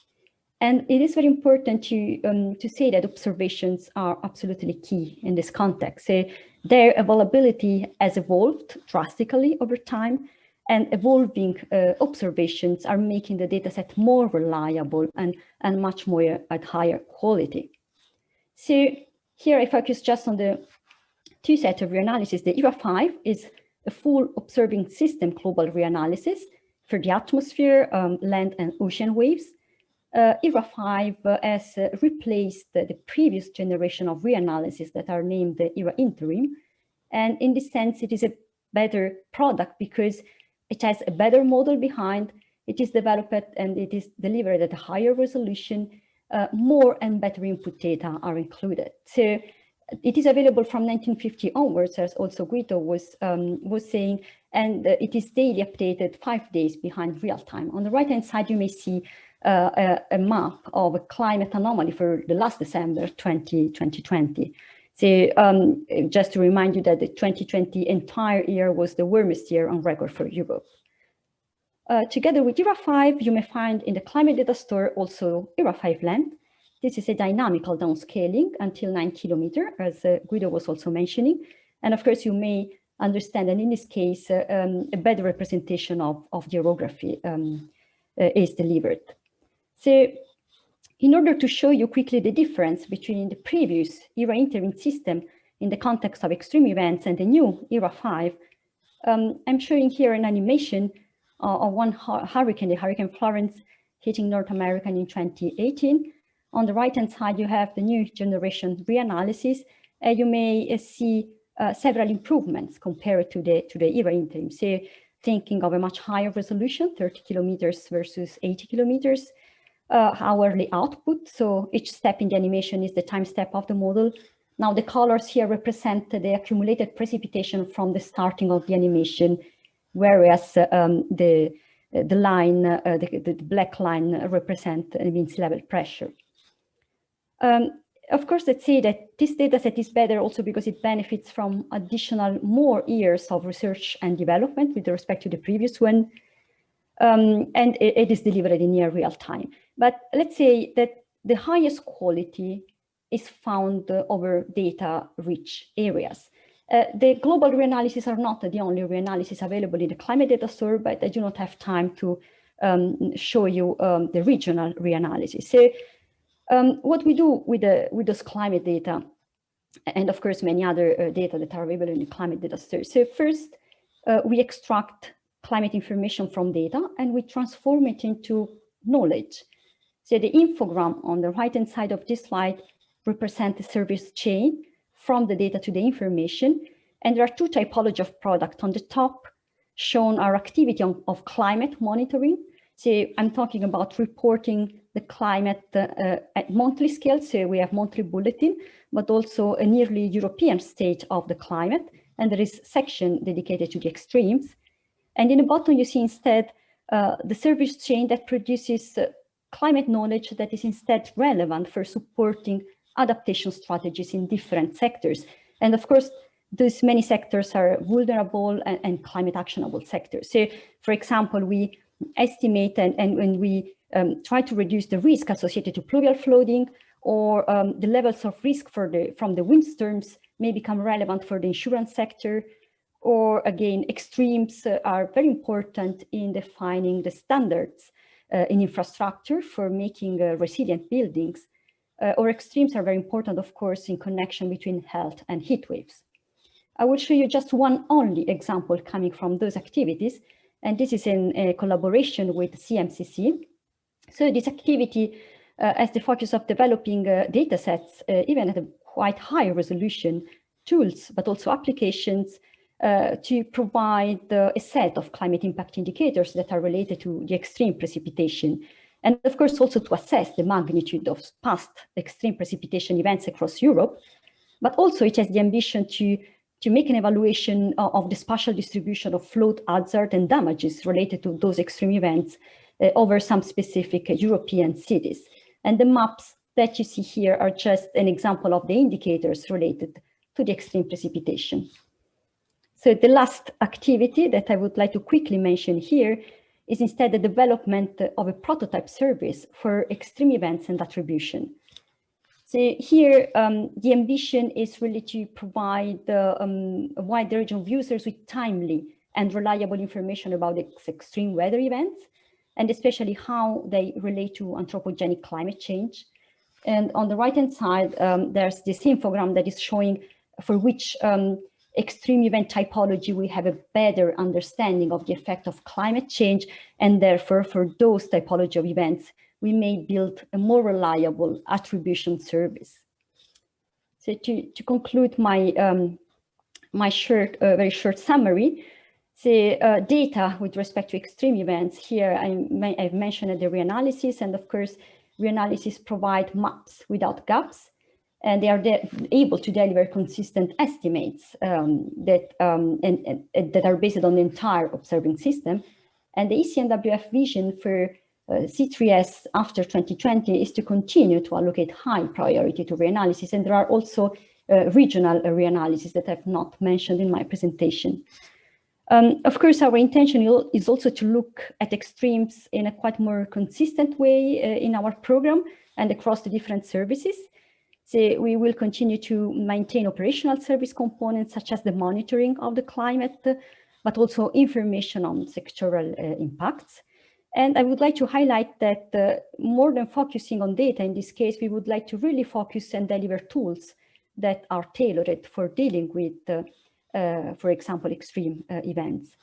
And it is very important to say that observations are absolutely key in this context. So their availability has evolved drastically over time, and evolving observations are making the dataset more reliable and much more at higher quality. So here I focus just on the two sets of reanalysis. The ERA5 is a full observing system global reanalysis for the atmosphere, land and ocean waves. ERA5 has replaced the previous generation of reanalysis that are named the ERA interim. And in this sense, it is a better product because it has a better model behind, it is developed and it is delivered at a higher resolution, more and better input data are included. So it is available from 1950 onwards, as also Guido was saying, and it is daily updated 5 days behind real time. On the right-hand side, you may see a map of a climate anomaly for the last December 2020. So just to remind you that the 2020 entire year was the warmest year on record for Europe. Together with ERA5, you may find in the climate data store also ERA5 land. This is a dynamical downscaling until 9 kilometers, as Guido was also mentioning. And of course, you may understand that in this case, a better representation of the orography is delivered. So in order to show you quickly the difference between the previous ERA interim system in the context of extreme events and the new ERA5, I'm showing here an animation of one hurricane, the Hurricane Florence, hitting North America in 2018. On the right-hand side, you have the new generation reanalysis. You may see several improvements compared to the ERA interim. So thinking of a much higher resolution, 30 kilometers versus 80 kilometers, hourly output. So each step in the animation is the time step of the model. Now the colors here represent the accumulated precipitation from the starting of the animation, whereas the line, the black line represent means level pressure. Of course, let's say that this data set is better also because it benefits from additional more years of research and development with respect to the previous one. And it is delivered in near real time. But let's say that the highest quality is found over data-rich areas. The global reanalysis are not the only reanalysis available in the climate data store, but I do not have time to show you the regional reanalysis. So what we do with those climate data, and of course many other data that are available in the climate data store. So first, we extract climate information from data and we transform it into knowledge. So the infogram on the right-hand side of this slide represents the service chain from the data to the information. And there are two typologies of product. On the top, shown our activity of climate monitoring. So I'm talking about reporting the climate at monthly scale. So we have monthly bulletin, but also a nearly European state of the climate. And there is a section dedicated to the extremes. And in the bottom, you see instead the service chain that produces climate knowledge that is instead relevant for supporting adaptation strategies in different sectors. And of course, those many sectors are vulnerable and climate actionable sectors. So for example, we estimate and when we try to reduce the risk associated to pluvial flooding or the levels of risk from the windstorms may become relevant for the insurance sector, or again, extremes are very important in defining the standards in infrastructure for making resilient buildings, or extremes are very important, of course, in connection between health and heat waves. I will show you just one only example coming from those activities, and this is in a collaboration with CMCC. So this activity has the focus of developing data sets, even at a quite high resolution, tools, but also applications to provide a set of climate impact indicators that are related to the extreme precipitation. And of course, also to assess the magnitude of past extreme precipitation events across Europe. But also it has the ambition to make an evaluation of the spatial distribution of flood hazard and damages related to those extreme events over some specific European cities. And the maps that you see here are just an example of the indicators related to the extreme precipitation. So the last activity that I would like to quickly mention here is instead the development of a prototype service for extreme events and attribution. So here, the ambition is really to provide a wide range of users with timely and reliable information about extreme weather events, and especially how they relate to anthropogenic climate change. And on the right-hand side, there's this infogram that is showing for which extreme event typology we have a better understanding of the effect of climate change, and therefore for those typology of events, we may build a more reliable attribution service. So to conclude my very short summary, data with respect to extreme events, here I've mentioned the reanalysis, and of course, reanalysis provide maps without gaps, and they are able to deliver consistent estimates that are based on the entire observing system. And the ECNWF vision for C3S after 2020 is to continue to allocate high priority to reanalysis, and there are also regional reanalysis that I've not mentioned in my presentation. Of course, our intention is also to look at extremes in a quite more consistent way in our program and across the different services. So we will continue to maintain operational service components such as the monitoring of the climate, but also information on sectoral impacts. And I would like to highlight that more than focusing on data, in this case, we would like to really focus and deliver tools that are tailored for dealing with, for example, extreme events.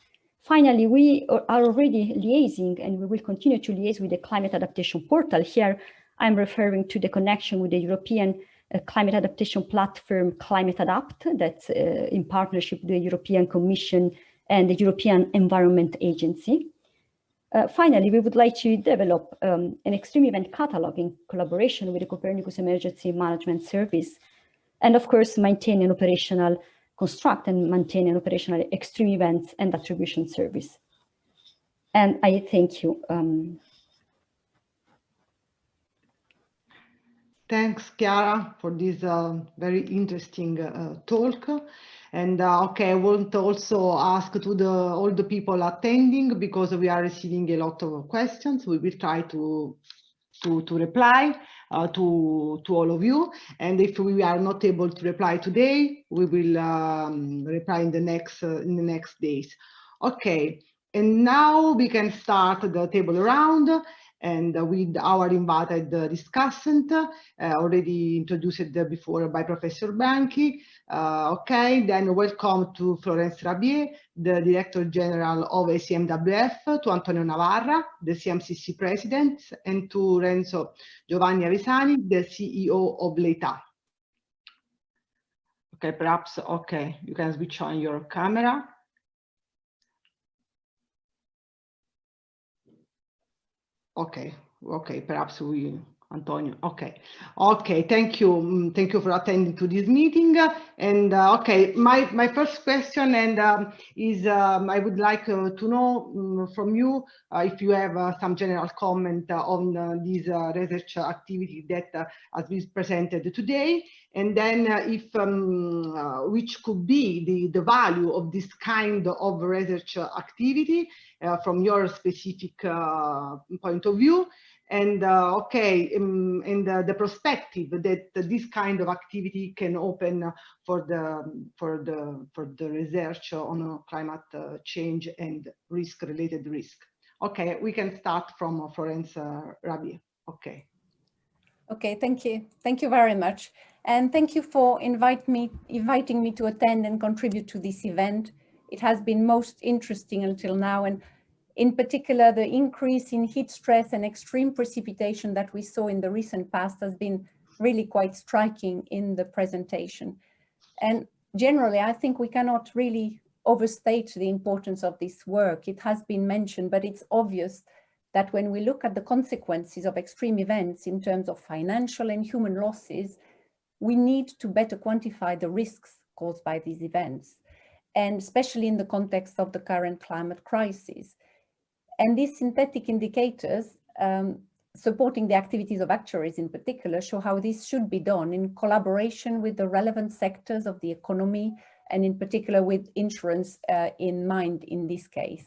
Finally, we are already liaising, and we will continue to liaise with the Climate Adaptation Portal. Here, I'm referring to the connection with the European Climate Adaptation Platform, Climate Adapt, that's in partnership with the European Commission and the European Environment Agency. Finally, we would like to develop an extreme event catalog in collaboration with the Copernicus Emergency Management Service, and of course, construct and maintain an operational extreme events and attribution service. And I thank you. Thanks, Chiara, for this very interesting talk. And okay, I want to also ask to all the people attending, because we are receiving a lot of questions. We will try to reply to all of you. And if we are not able to reply today, we will reply in the next days. Okay, and now we can start the table round. And with our invited discussant, already introduced before by Professor Bianchi. Okay, then welcome to Florence Rabier, the Director General of ECMWF, to Antonio Navarra, the CMCC President, and to Renzo Giovanni Avesani, the CEO of Leithà. Okay, perhaps, okay, you can switch on your camera. Okay, perhaps Antonio, okay, thank you for attending to this meeting. And okay, my first question is I would like to know from you if you have some general comment on this research activity that has been presented today, and then if which could be the value of this kind of research activity from your specific point of view. and the perspective that this kind of activity can open for the research on climate change and related risk. Okay, we can start from Florence Rabi. Okay. Okay, thank you. Thank you very much. And thank you for inviting me to attend and contribute to this event. It has been most interesting until now, and in particular, the increase in heat stress and extreme precipitation that we saw in the recent past has been really quite striking in the presentation. And generally, I think we cannot really overstate the importance of this work. It has been mentioned, but it's obvious that when we look at the consequences of extreme events in terms of financial and human losses, we need to better quantify the risks caused by these events, and especially in the context of the current climate crisis. And these synthetic indicators supporting the activities of actuaries in particular show how this should be done in collaboration with the relevant sectors of the economy, and in particular with insurance in mind in this case.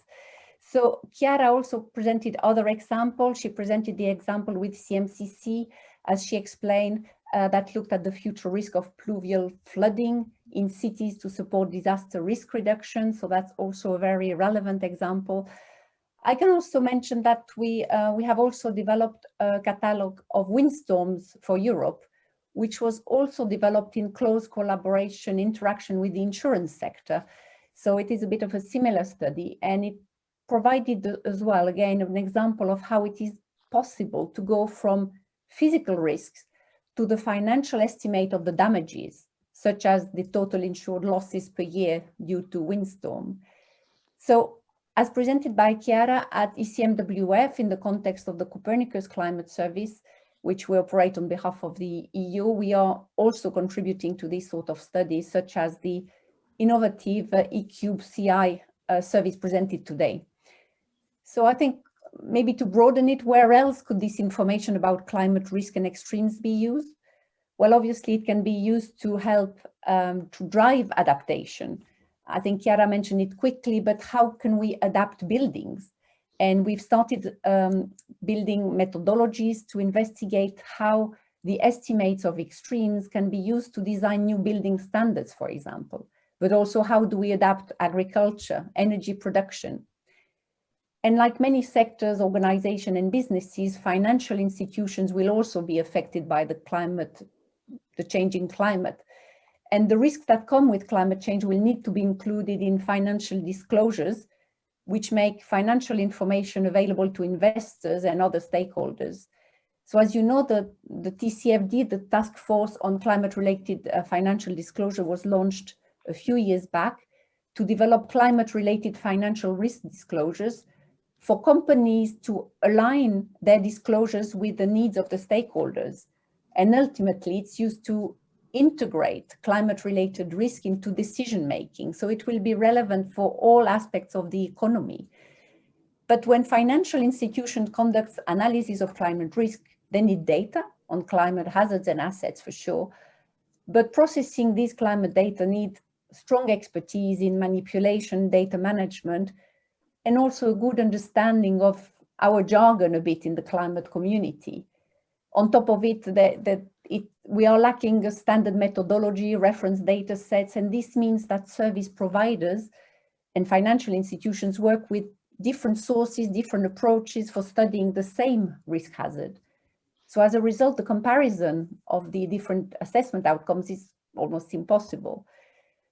So Chiara also presented other examples. She presented the example with CMCC, as she explained, that looked at the future risk of pluvial flooding in cities to support disaster risk reduction. So that's also a very relevant example. I can also mention that we have also developed a catalogue of windstorms for Europe, which was also developed in close collaboration, interaction with the insurance sector. So it is a bit of a similar study, and it provided as well, again, an example of how it is possible to go from physical risks to the financial estimate of the damages, such as the total insured losses per year due to windstorm. So, as presented by Chiara at ECMWF in the context of the Copernicus Climate Service, which we operate on behalf of the EU, we are also contributing to this sort of studies, such as the innovative eCubeCI service presented today. So I think maybe to broaden it, where else could this information about climate risk and extremes be used? Well, obviously it can be used to help to drive adaptation. I think Chiara mentioned it quickly, but how can we adapt buildings? And we've started building methodologies to investigate how the estimates of extremes can be used to design new building standards, for example, but also how do we adapt agriculture, energy production. And like many sectors, organizations and businesses, financial institutions will also be affected by the changing climate. And the risks that come with climate change will need to be included in financial disclosures, which make financial information available to investors and other stakeholders. So as you know, the TCFD, the Task Force on Climate-Related Financial Disclosure, was launched a few years back to develop climate-related financial risk disclosures for companies to align their disclosures with the needs of the stakeholders. And ultimately, it's used to integrate climate-related risk into decision-making. So it will be relevant for all aspects of the economy. But when financial institutions conduct analysis of climate risk, they need data on climate hazards and assets for sure. But processing these climate data need strong expertise in manipulation, data management, and also a good understanding of our jargon a bit in the climate community. On top of it, we are lacking a standard methodology, reference data sets, and this means that service providers and financial institutions work with different sources, different approaches for studying the same risk hazard. So as a result, the comparison of the different assessment outcomes is almost impossible.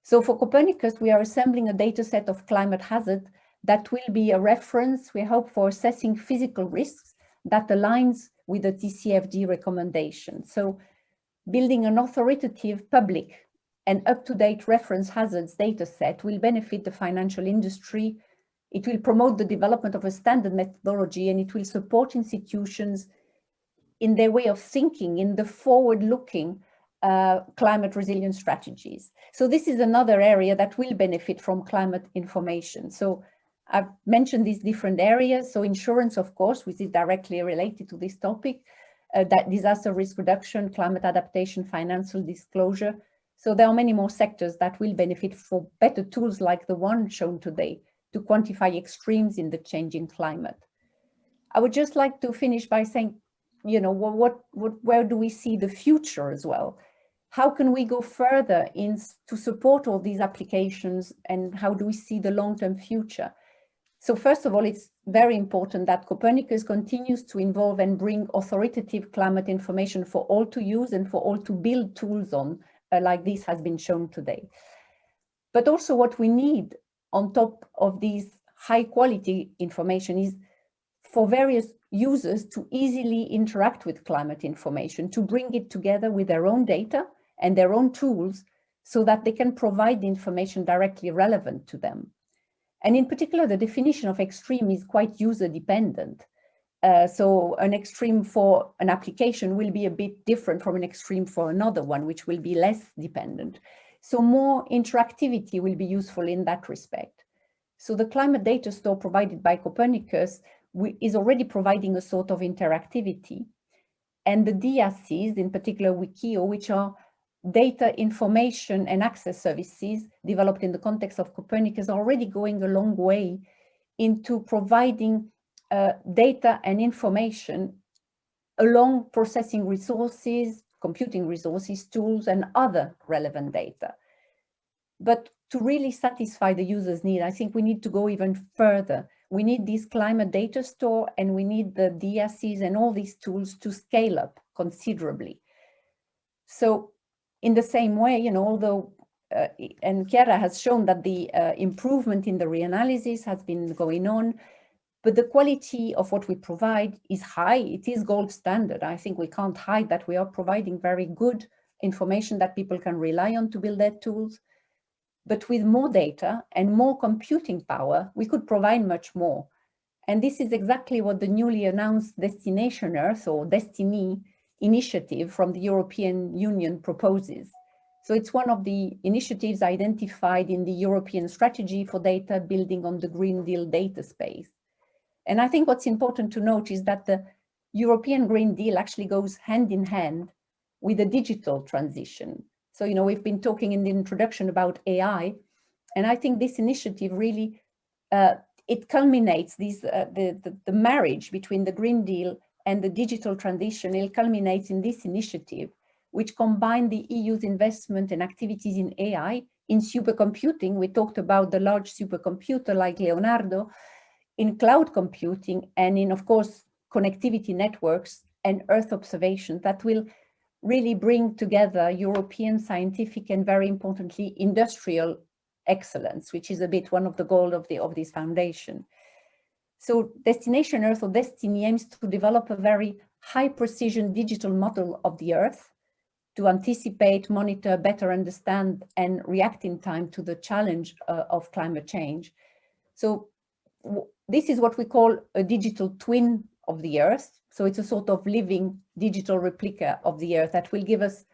So for Copernicus, we are assembling a data set of climate hazard that will be a reference, we hope, for assessing physical risks that aligns with the TCFD recommendation. So building an authoritative, public, and up-to-date reference hazards data set will benefit the financial industry. It will promote the development of a standard methodology, and it will support institutions in their way of thinking, in the forward-looking climate resilience strategies. So this is another area that will benefit from climate information. So I've mentioned these different areas. So insurance, of course, which is directly related to this topic, that disaster risk reduction, climate adaptation, financial disclosure. So there are many more sectors that will benefit for better tools like the one shown today to quantify extremes in the changing climate. I would just like to finish by saying you know, where do we see the future as well? How can we go further to support all these applications, and how do we see the long-term future? So first of all, it's very important that Copernicus continues to involve and bring authoritative climate information for all to use and for all to build tools on, like this has been shown today. But also what we need on top of these high quality information is for various users to easily interact with climate information, to bring it together with their own data and their own tools so that they can provide the information directly relevant to them. And in particular, the definition of extreme is quite user dependent. So an extreme for an application will be a bit different from an extreme for another one, which will be less dependent. So more interactivity will be useful in that respect. So the climate data store provided by Copernicus is already providing a sort of interactivity. And the DRCs, in particular Wikio, which are data information and access services developed in the context of Copernicus, are already going a long way into providing data and information along processing resources, computing resources, tools, and other relevant data. But to really satisfy the user's need, I think we need to go even further. We need this climate data store, and we need the DRCs and all these tools to scale up considerably. So in the same way, you know, although, and Chiara has shown that the improvement in the reanalysis has been going on, but the quality of what we provide is high. It is gold standard. I think we can't hide that we are providing very good information that people can rely on to build their tools. But with more data and more computing power, we could provide much more. And this is exactly what the newly announced Destination Earth, or Destiny initiative from the European Union proposes. So it's one of the initiatives identified in the European strategy for data building on the Green Deal data space. And I think what's important to note is that the European Green Deal actually goes hand in hand with the digital transition. So, you know, we've been talking in the introduction about AI, and I think this initiative really, it culminates these, the marriage between the Green Deal and the digital transition. It culminates in this initiative, which combine the EU's investment and activities in AI, in supercomputing. We talked about the large supercomputer like Leonardo, in cloud computing, and in, of course, connectivity networks and Earth observation that will really bring together European scientific and, very importantly, industrial excellence, which is a bit one of the goals of this foundation. So Destination Earth, or Destiny, aims to develop a very high precision digital model of the Earth to anticipate, monitor, better understand, and react in time to the challenge of climate change. So this is what we call a digital twin of the Earth. So it's a sort of living digital replica of the Earth that will give us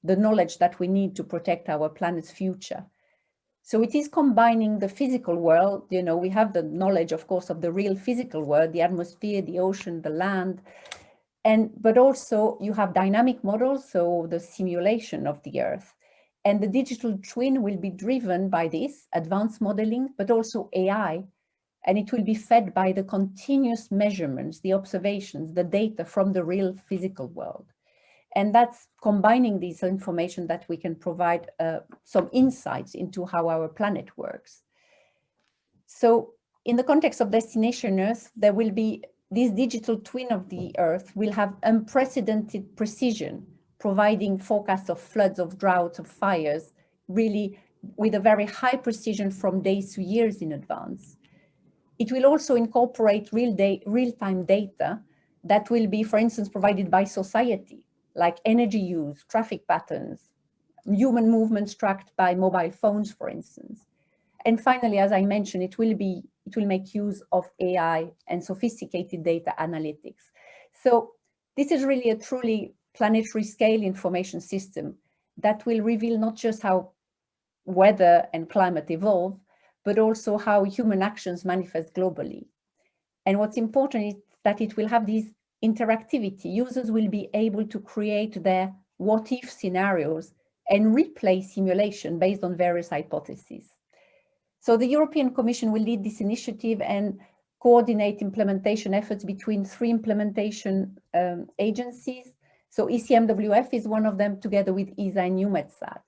the knowledge that we need to protect our planet's future. So it is combining the physical world. You know, we have the knowledge, of course, of the real physical world, the atmosphere, the ocean, the land, but also you have dynamic models, so the simulation of the Earth. And the digital twin will be driven by this advanced modeling, but also AI. And it will be fed by the continuous measurements, the observations, the data from the real physical world. And that's combining this information that we can provide some insights into how our planet works. So in the context of Destination Earth, there will be this digital twin of the Earth will have unprecedented precision, providing forecasts of floods, of droughts, of fires, really with a very high precision from days to years in advance. It will also incorporate real-time data that will be, for instance, provided by society, like energy use, traffic patterns, human movements tracked by mobile phones, for instance. And finally, as I mentioned, it will make use of AI and sophisticated data analytics. So this is really a truly planetary scale information system that will reveal not just how weather and climate evolve, but also how human actions manifest globally. And what's important is that it will have this interactivity. Users will be able to create their what-if scenarios and replay simulation based on various hypotheses. So the European Commission will lead this initiative, and coordinate implementation efforts between 3 implementation agencies. So ECMWF is one of them, together with ESA and EUMETSAT.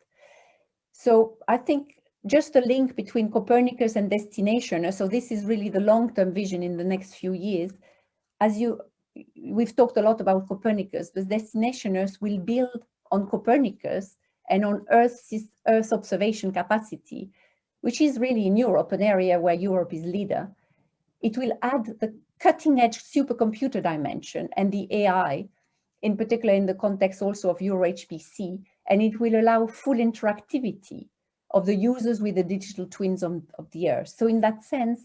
So I think just a link between Copernicus and Destinationer. So this is really the long-term vision in the next few years. We've talked a lot about Copernicus, but Destinationers will build on Copernicus and on Earth observation capacity, which is really in Europe, an area where Europe is leader. It will add the cutting-edge supercomputer dimension and the AI, in particular in the context also of EuroHPC, and it will allow full interactivity of the users with the digital twins of the Earth. So in that sense,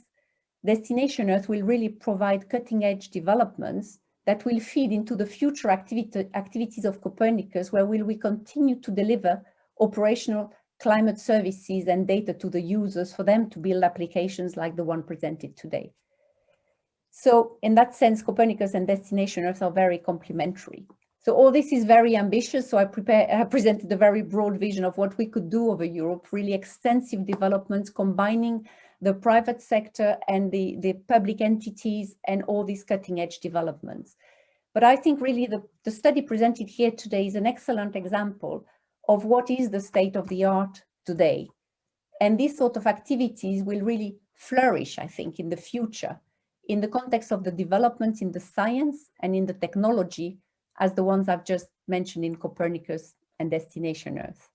Destination Earth will really provide cutting-edge developments that will feed into the future activities of Copernicus, where will we continue to deliver operational climate services and data to the users for them to build applications like the one presented today. So in that sense, Copernicus and Destination Earth are very complementary. So all this is very ambitious. So I presented a very broad vision of what we could do over Europe, really extensive developments combining the private sector and the public entities and all these cutting edge developments. But I think really the study presented here today is an excellent example of what is the state of the art today. And these sort of activities will really flourish, I think, in the future, in the context of the developments in the science and in the technology, as the ones I've just mentioned in Copernicus and Destination Earth.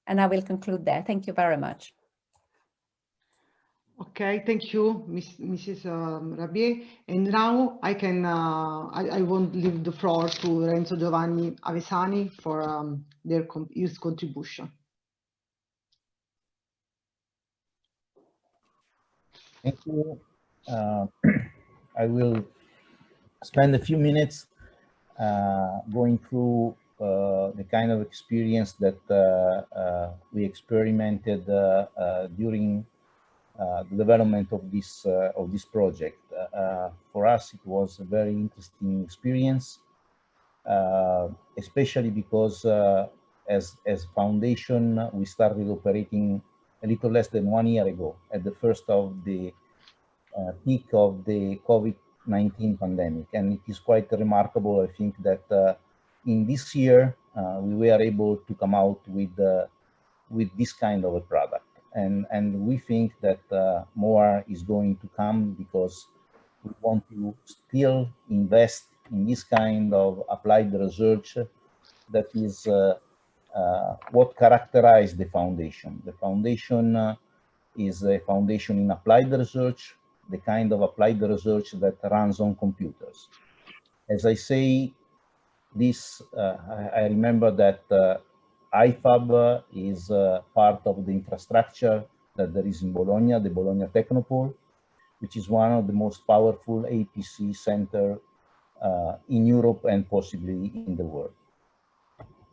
And I will conclude there. Thank you very much. Okay, thank you, Mrs. Rabier. And now I won't leave the floor to Renzo Giovanni Avesani for his contribution. Thank you. I will spend a few minutes going through the kind of experience that we experimented during the development of this project. For us, it was a very interesting experience, especially because as foundation, we started operating a little less than 1 year ago, at the first of the peak of the COVID-19 pandemic. And it is quite remarkable, I think, that in this year, we were able to come out with this kind of a product. And we think that more is going to come, because we want to still invest in this kind of applied research that is what characterizes the foundation. The foundation is a foundation in applied research, the kind of applied research that runs on computers. As I say this, I remember that IFAB is part of the infrastructure that there is in Bologna, the Bologna Technopole, which is one of the most powerful APC centers in Europe and possibly in the world.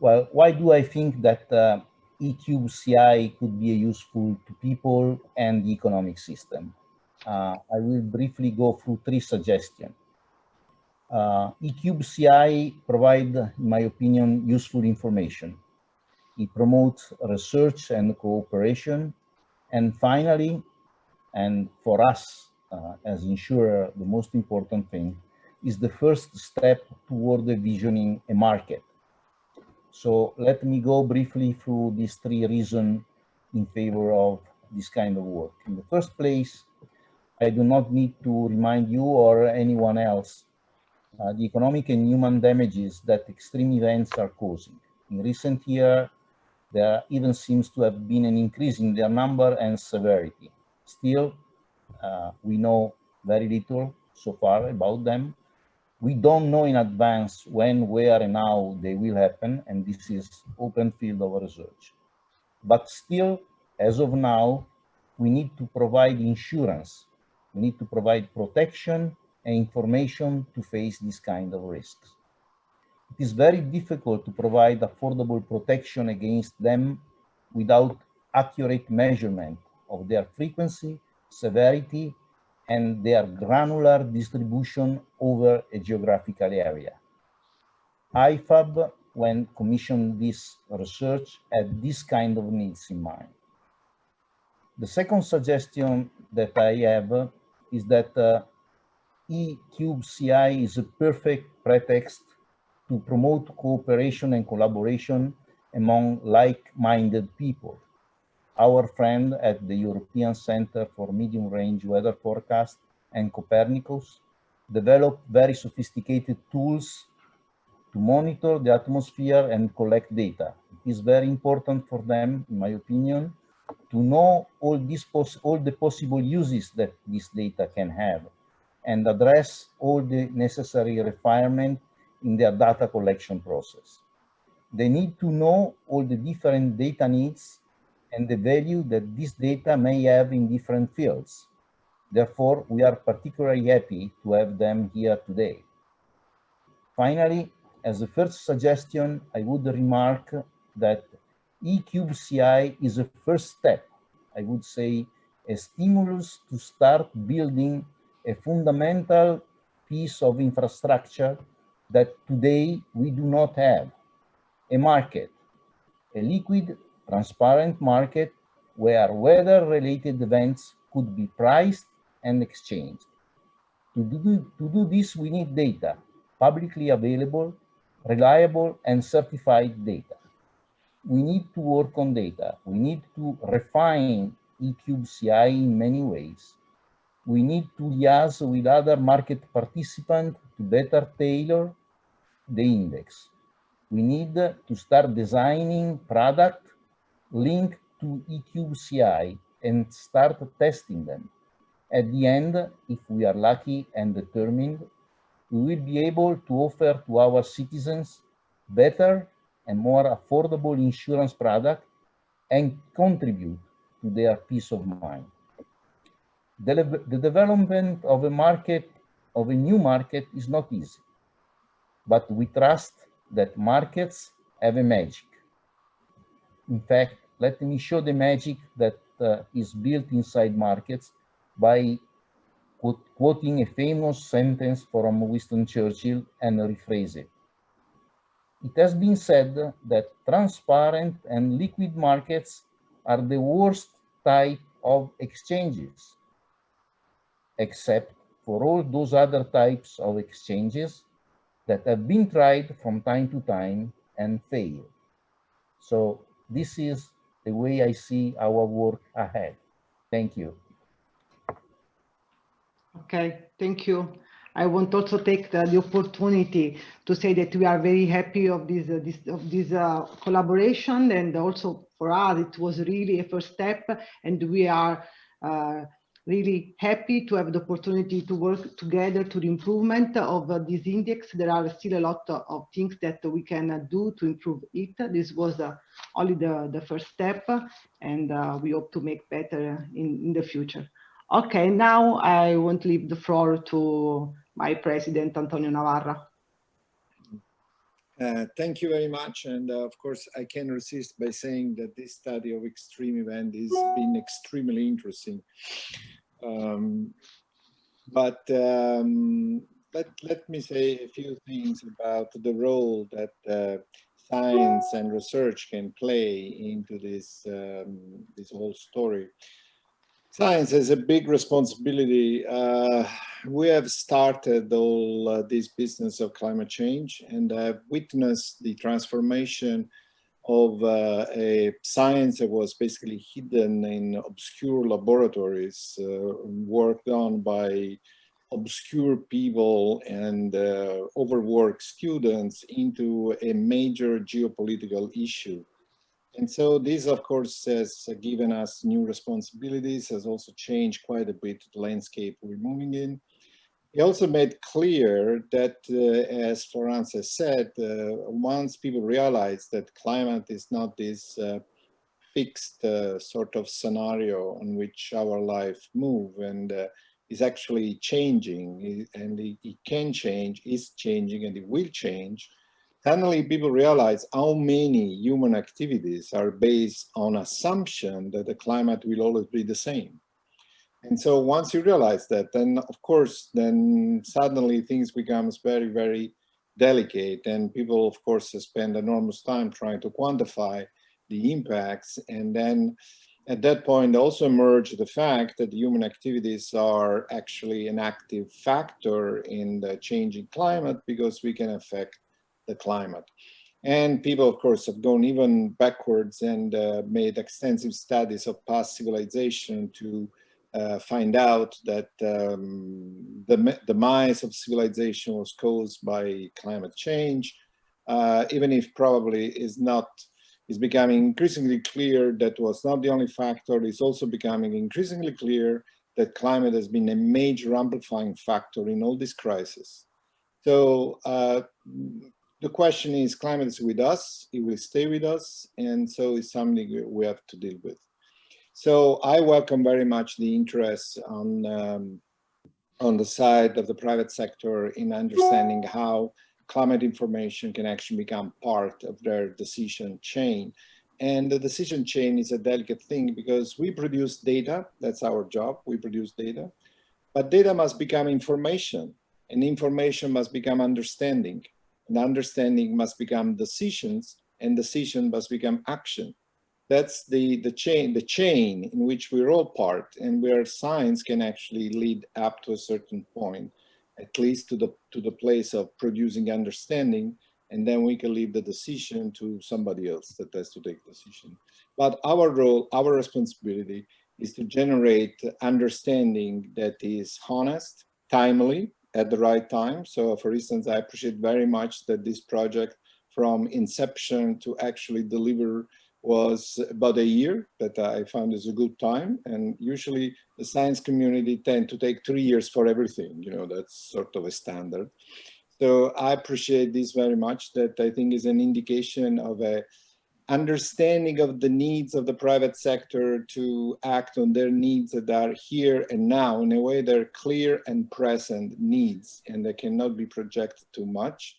Well, why do I think that eCubeCI could be useful to people and the economic system? I will briefly go through 3 suggestions. eCubeCI provides, in my opinion, useful information. It promotes research and cooperation. And finally, and for us as insurer, the most important thing is the first step toward envisioning a market. So let me go briefly through these 3 reasons in favor of this kind of work. In the first place, I do not need to remind you or anyone else the economic and human damages that extreme events are causing. In recent years, there even seems to have been an increase in their number and severity. Still, we know very little so far about them. We don't know in advance when, where, and how they will happen, and this is open field of research. But still, as of now, we need to provide insurance. We need to provide protection and information to face this kind of risks. It is very difficult to provide affordable protection against them without accurate measurement of their frequency, severity, and their granular distribution over a geographical area. IFAB, when commissioned this research, had this kind of needs in mind. The second suggestion that I have is that E-CubeCI is a perfect pretext to promote cooperation and collaboration among like-minded people. Our friend at the European Center for Medium-Range Weather Forecast and Copernicus developed very sophisticated tools to monitor the atmosphere and collect data. It is very important for them, in my opinion, to know all the possible uses that this data can have and address all the necessary refinement in their data collection process. They need to know all the different data needs and the value that this data may have in different fields. Therefore, we are particularly happy to have them here today. Finally, as a first suggestion, I would remark that E-CubeCI is a first step, I would say, a stimulus to start building a fundamental piece of infrastructure that today we do not have, a market, a liquid, transparent market where weather-related events could be priced and exchanged. To do this, we need data, publicly available, reliable, and certified data. We need to work on data. We need to refine E-CubeCI in many ways. We need to liaise with other market participants to better tailor the index. We need to start designing product linked to E-CubeCI and start testing them. At the end, if we are lucky and determined, we will be able to offer to our citizens better and more affordable insurance product and contribute to their peace of mind. The development of a market, of a new market, is not easy, but we trust that markets have a magic. In fact, let me show the magic that is built inside markets by quoting a famous sentence from Winston Churchill and rephrase it. It has been said that transparent and liquid markets are the worst type of exchanges, except for all those other types of exchanges that have been tried from time to time and failed. So this is the way I see our work ahead. Thank you. Okay, thank you. I want also take the opportunity to say that we are very happy of this collaboration, and also for us it was really a first step, and we are really happy to have the opportunity to work together to the improvement of this index. There are still a lot of things that we can do to improve it. This was only the first step, and we hope to make better in the future. Okay, now I want to leave the floor to my president, Antonio Navarra. Thank you very much. And of course, I can't resist by saying that this study of extreme event has been extremely interesting. Let me say a few things about the role that science and research can play into this, this whole story. Science has a big responsibility. We have started all this business of climate change, and I've witnessed the transformation of a science that was basically hidden in obscure laboratories, worked on by obscure people and overworked students, into a major geopolitical issue. And so this, of course, has given us new responsibilities, has also changed quite a bit the landscape we're moving in. He also made clear that, as Florence has said, once people realize that climate is not this fixed sort of scenario on which our life move, and is actually changing, and it can change, is changing, and it will change, suddenly people realize how many human activities are based on assumption that the climate will always be the same. And so once you realize that, then of course, then suddenly things becomes very, very delicate, and people of course spend enormous time trying to quantify the impacts. And then At that point also emerged the fact that human activities are actually an active factor in the changing climate because we can affect the climate. And people, of course, have gone even backwards and made extensive studies of past civilization to find out that the demise of civilization was caused by climate change, even if probably is becoming increasingly clear that was not the only factor. It's also becoming increasingly clear that climate has been a major amplifying factor in all these crises. So the question is, climate is with us, it will stay with us, and so it's something we have to deal with. So I welcome very much the interest on the side of the private sector in understanding how climate information can actually become part of their decision chain. And the decision chain is a delicate thing because we produce data, that's our job, we produce data, but data must become information, and information must become understanding, and understanding must become decisions, and decision must become action. That's the chain in which we're all part, and where science can actually lead up to a certain point, at least to the place of producing understanding, and then we can leave the decision to somebody else that has to take the decision. But our role, our responsibility is to generate understanding that is honest, timely, at the right time. So for instance, I appreciate very much that this project from inception to actually deliver was about a year, that I found is a good time. And usually the science community tend to take 3 years for everything, you know, that's sort of a standard. So I appreciate this very much, that I think is an indication of a understanding of the needs of the private sector to act on their needs that are here and now in a way they're clear and present needs, and they cannot be projected too much.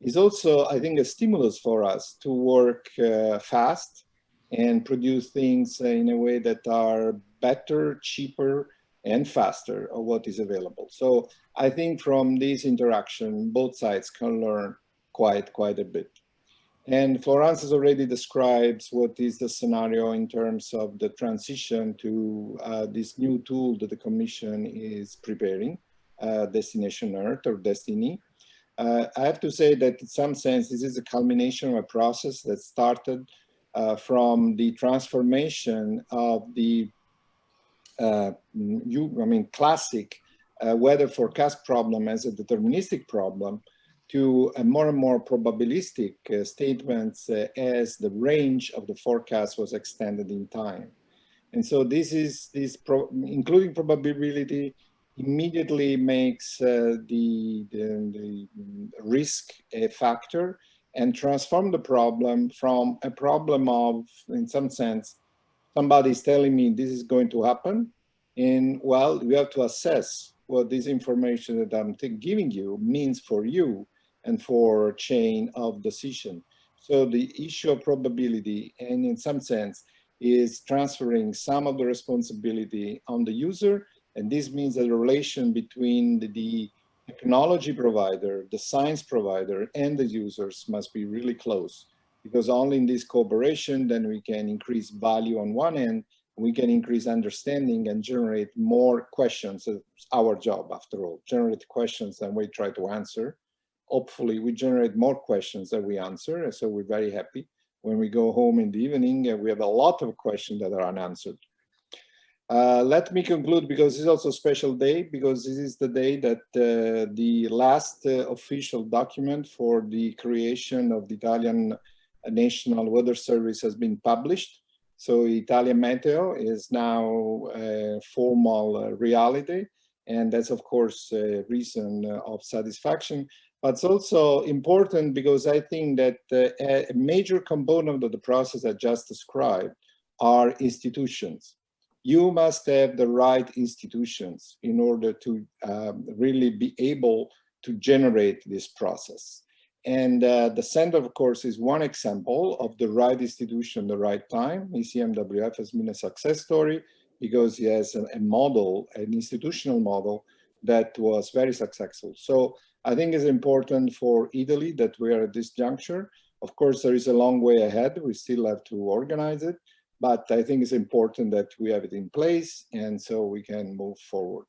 Is also, I think, a stimulus for us to work fast and produce things in a way that are better, cheaper, and faster of what is available. So I think from this interaction, both sides can learn quite a bit. And Florence has already described what is the scenario in terms of the transition to this new tool that the Commission is preparing, Destination Earth or Destiny. I have to say that in some sense, this is a culmination of a process that started from the transformation of the classic weather forecast problem as a deterministic problem to a more and more probabilistic statements as the range of the forecast was extended in time. And so including probability immediately makes the risk a factor and transform the problem from a problem of, in some sense, somebody's telling me this is going to happen, and well, we have to assess what this information that I'm giving you means for you and for chain of decision. So the issue of probability, and in some sense, is transferring some of the responsibility on the user. And this means that the relation between the technology provider, the science provider, and the users must be really close, because only in this cooperation, then we can increase value on one end, we can increase understanding and generate more questions. It's our job, after all, generate questions that we try to answer. Hopefully, we generate more questions that we answer, and so we're very happy. When we go home in the evening, we have a lot of questions that are unanswered. Let me conclude, because this is also a special day, because this is the day that the last official document for the creation of the Italian National Weather Service has been published. So Italia Meteo is now a formal reality, and that's of course a reason of satisfaction. But it's also important because I think that a major component of the process I just described are institutions. You must have the right institutions in order to really be able to generate this process. And the center, of course, is one example of the right institution, the right time. ECMWF has been a success story because it has a model, an institutional model that was very successful. So I think it's important for Italy that we are at this juncture. Of course, there is a long way ahead. We still have to organize it. but I think it's important that we have it in place, and so we can move forward.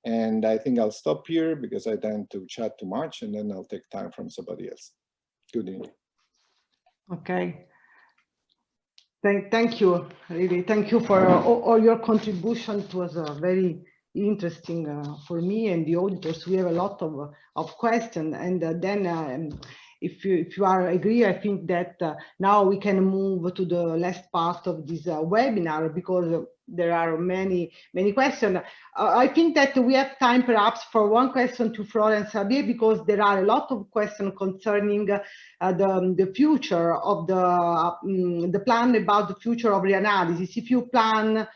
And I think I'll stop here because I tend to chat too much, and then I'll take time from somebody else. Good evening. Okay. Thank you, really. Thank you for all your contribution. It was very interesting for me and the auditors. We have a lot of questions, and then if you are agree, I think that now we can move to the last part of this webinar, because there are many questions. I think that we have time perhaps for one question to Florence Xavier, because there are a lot of questions concerning the future of the plan about the future of reanalysis. If you plan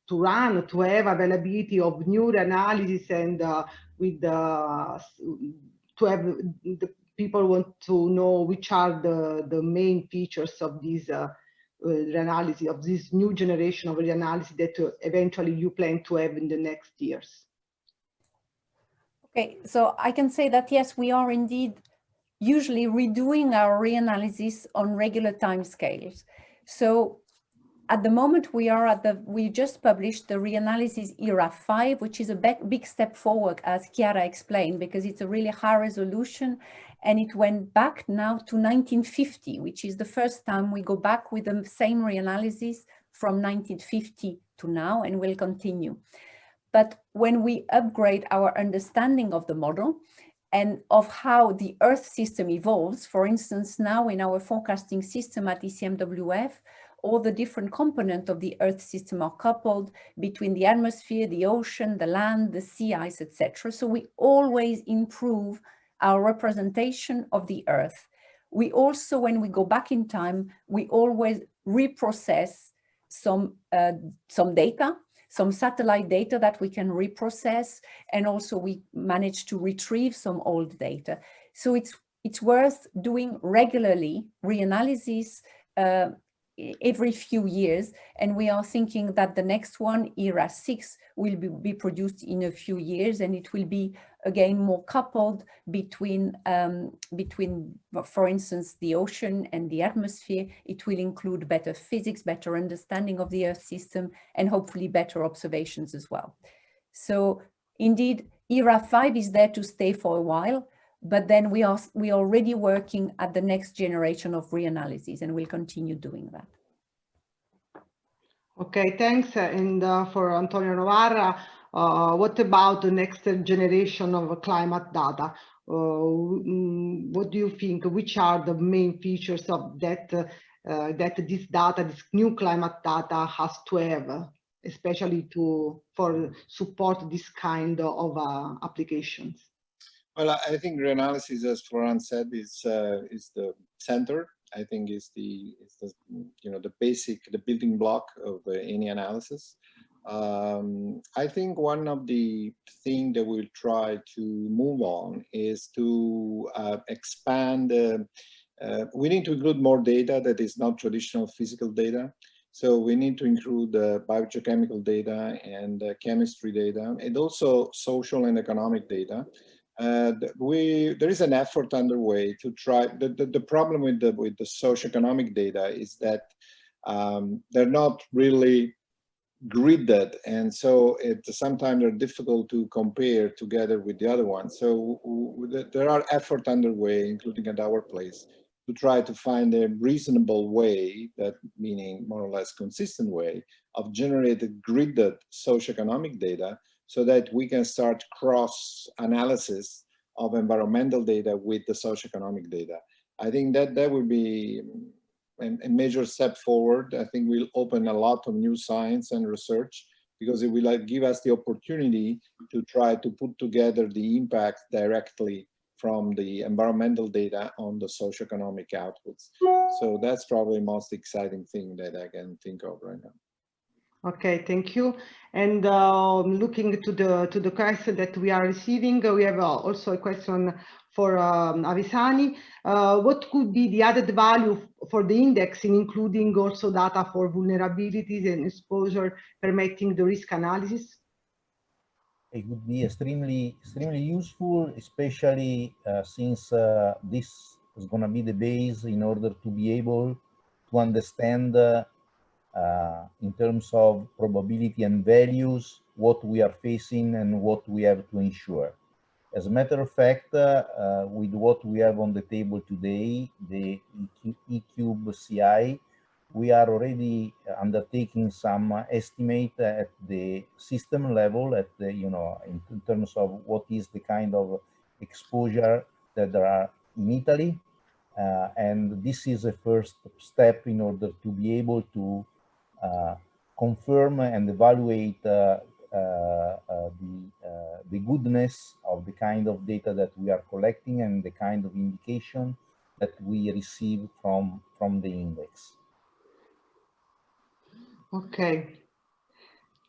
to have availability of new reanalysis, and to have the people want to know which are the main features of these reanalysis, of this new generation of reanalysis that eventually you plan to have in the next years. Okay, so I can say that yes, we are indeed usually redoing our reanalysis on regular timescales. So at the moment we just published the reanalysis era 5, which is a big step forward, as Chiara explained, because it's a really high resolution, and it went back now to 1950, which is the first time we go back with the same reanalysis from 1950 to now, and will continue. But when we upgrade our understanding of the model and of how the Earth system evolves, for instance, now in our forecasting system at ECMWF, all the different components of the Earth system are coupled between the atmosphere, the ocean, the land, the sea ice, etc. So we always improve our representation of the Earth. We also, when we go back in time, we always reprocess some data, some satellite data that we can reprocess, and also we manage to retrieve some old data. So it's worth doing regularly reanalysis every few years, and we are thinking that the next one, ERA 6, will be produced in a few years, and it will be again more coupled between, for instance, the ocean and the atmosphere. It will include better physics, better understanding of the Earth system, and hopefully better observations as well. So indeed, ERA 5 is there to stay for a while, but then we are already working at the next generation of reanalysis, and we'll continue doing that. Okay, thanks. And for Antonio Novara, what about the next generation of climate data? What do you think? Which are the main features of that this data, this new climate data, has to have, especially for support this kind of applications? Well, I think reanalysis, as Florence said, is the center. I think is the the building block of any analysis. I think one of the things that we'll try to move on is to expand. We need to include more data that is not traditional physical data. So we need to include biogeochemical data and chemistry data, and also social and economic data. There is an effort underway to try. The problem with the socioeconomic data is that they're not really gridded, and so sometimes they're difficult to compare together with the other ones. So there are efforts underway, including at our place, to try to find a reasonable way, that meaning more or less consistent way, of generating gridded socioeconomic data, so that we can start cross-analysis of environmental data with the socioeconomic data. I think that would be a major step forward. I think we'll open a lot of new science and research, because it will give us the opportunity to try to put together the impact directly from the environmental data on the socioeconomic outputs. So that's probably the most exciting thing that I can think of right now. Okay, thank you. And looking to the question that we are receiving, we have also a question for Avisani. What could be the added value for the indexing, including also data for vulnerabilities and exposure, permitting the risk analysis? It would be extremely useful, especially since this is going to be the base in order to be able to understand in terms of probability and values what we are facing and what we have to ensure. As a matter of fact, with what we have on the table today, the E-Cube CI, we are already undertaking some estimate at the system level, at the, in terms of what is the kind of exposure that there are in Italy. And this is a first step in order to be able to confirm and evaluate the goodness of the kind of data that we are collecting and the kind of indication that we receive from the index. Okay,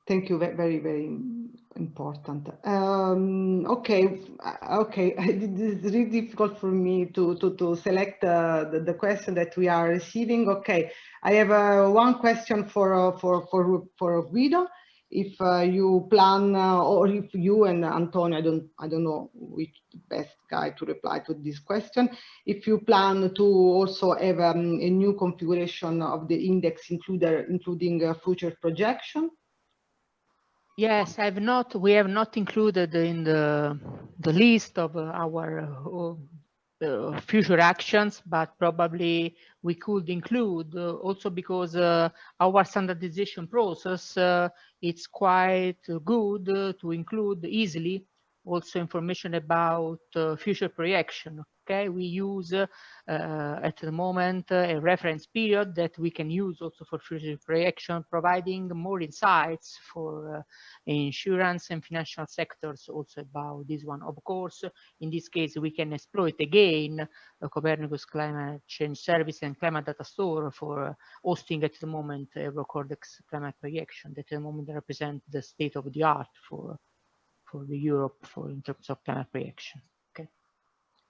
thank you. Very, very important. Okay, it is really difficult for me to select the question that we are receiving. Okay, I have one question for Guido. If you plan, or if you and Antonio, I don't know which best guy to reply to this question. If you plan to also have a new configuration of the index, including future projection. Yes, we have not included in the list of our future actions, but probably we could include also because our standardization process it's quite good to include easily also information about future projection. Okay, we use at the moment a reference period that we can use also for future projection, providing more insights for insurance and financial sectors also about this one. Of course, in this case, we can exploit again Copernicus Climate Change Service and Climate Data Store for hosting at the moment Eurocordex climate projection that at the moment represent the state of the art for the Europe in terms of climate projection.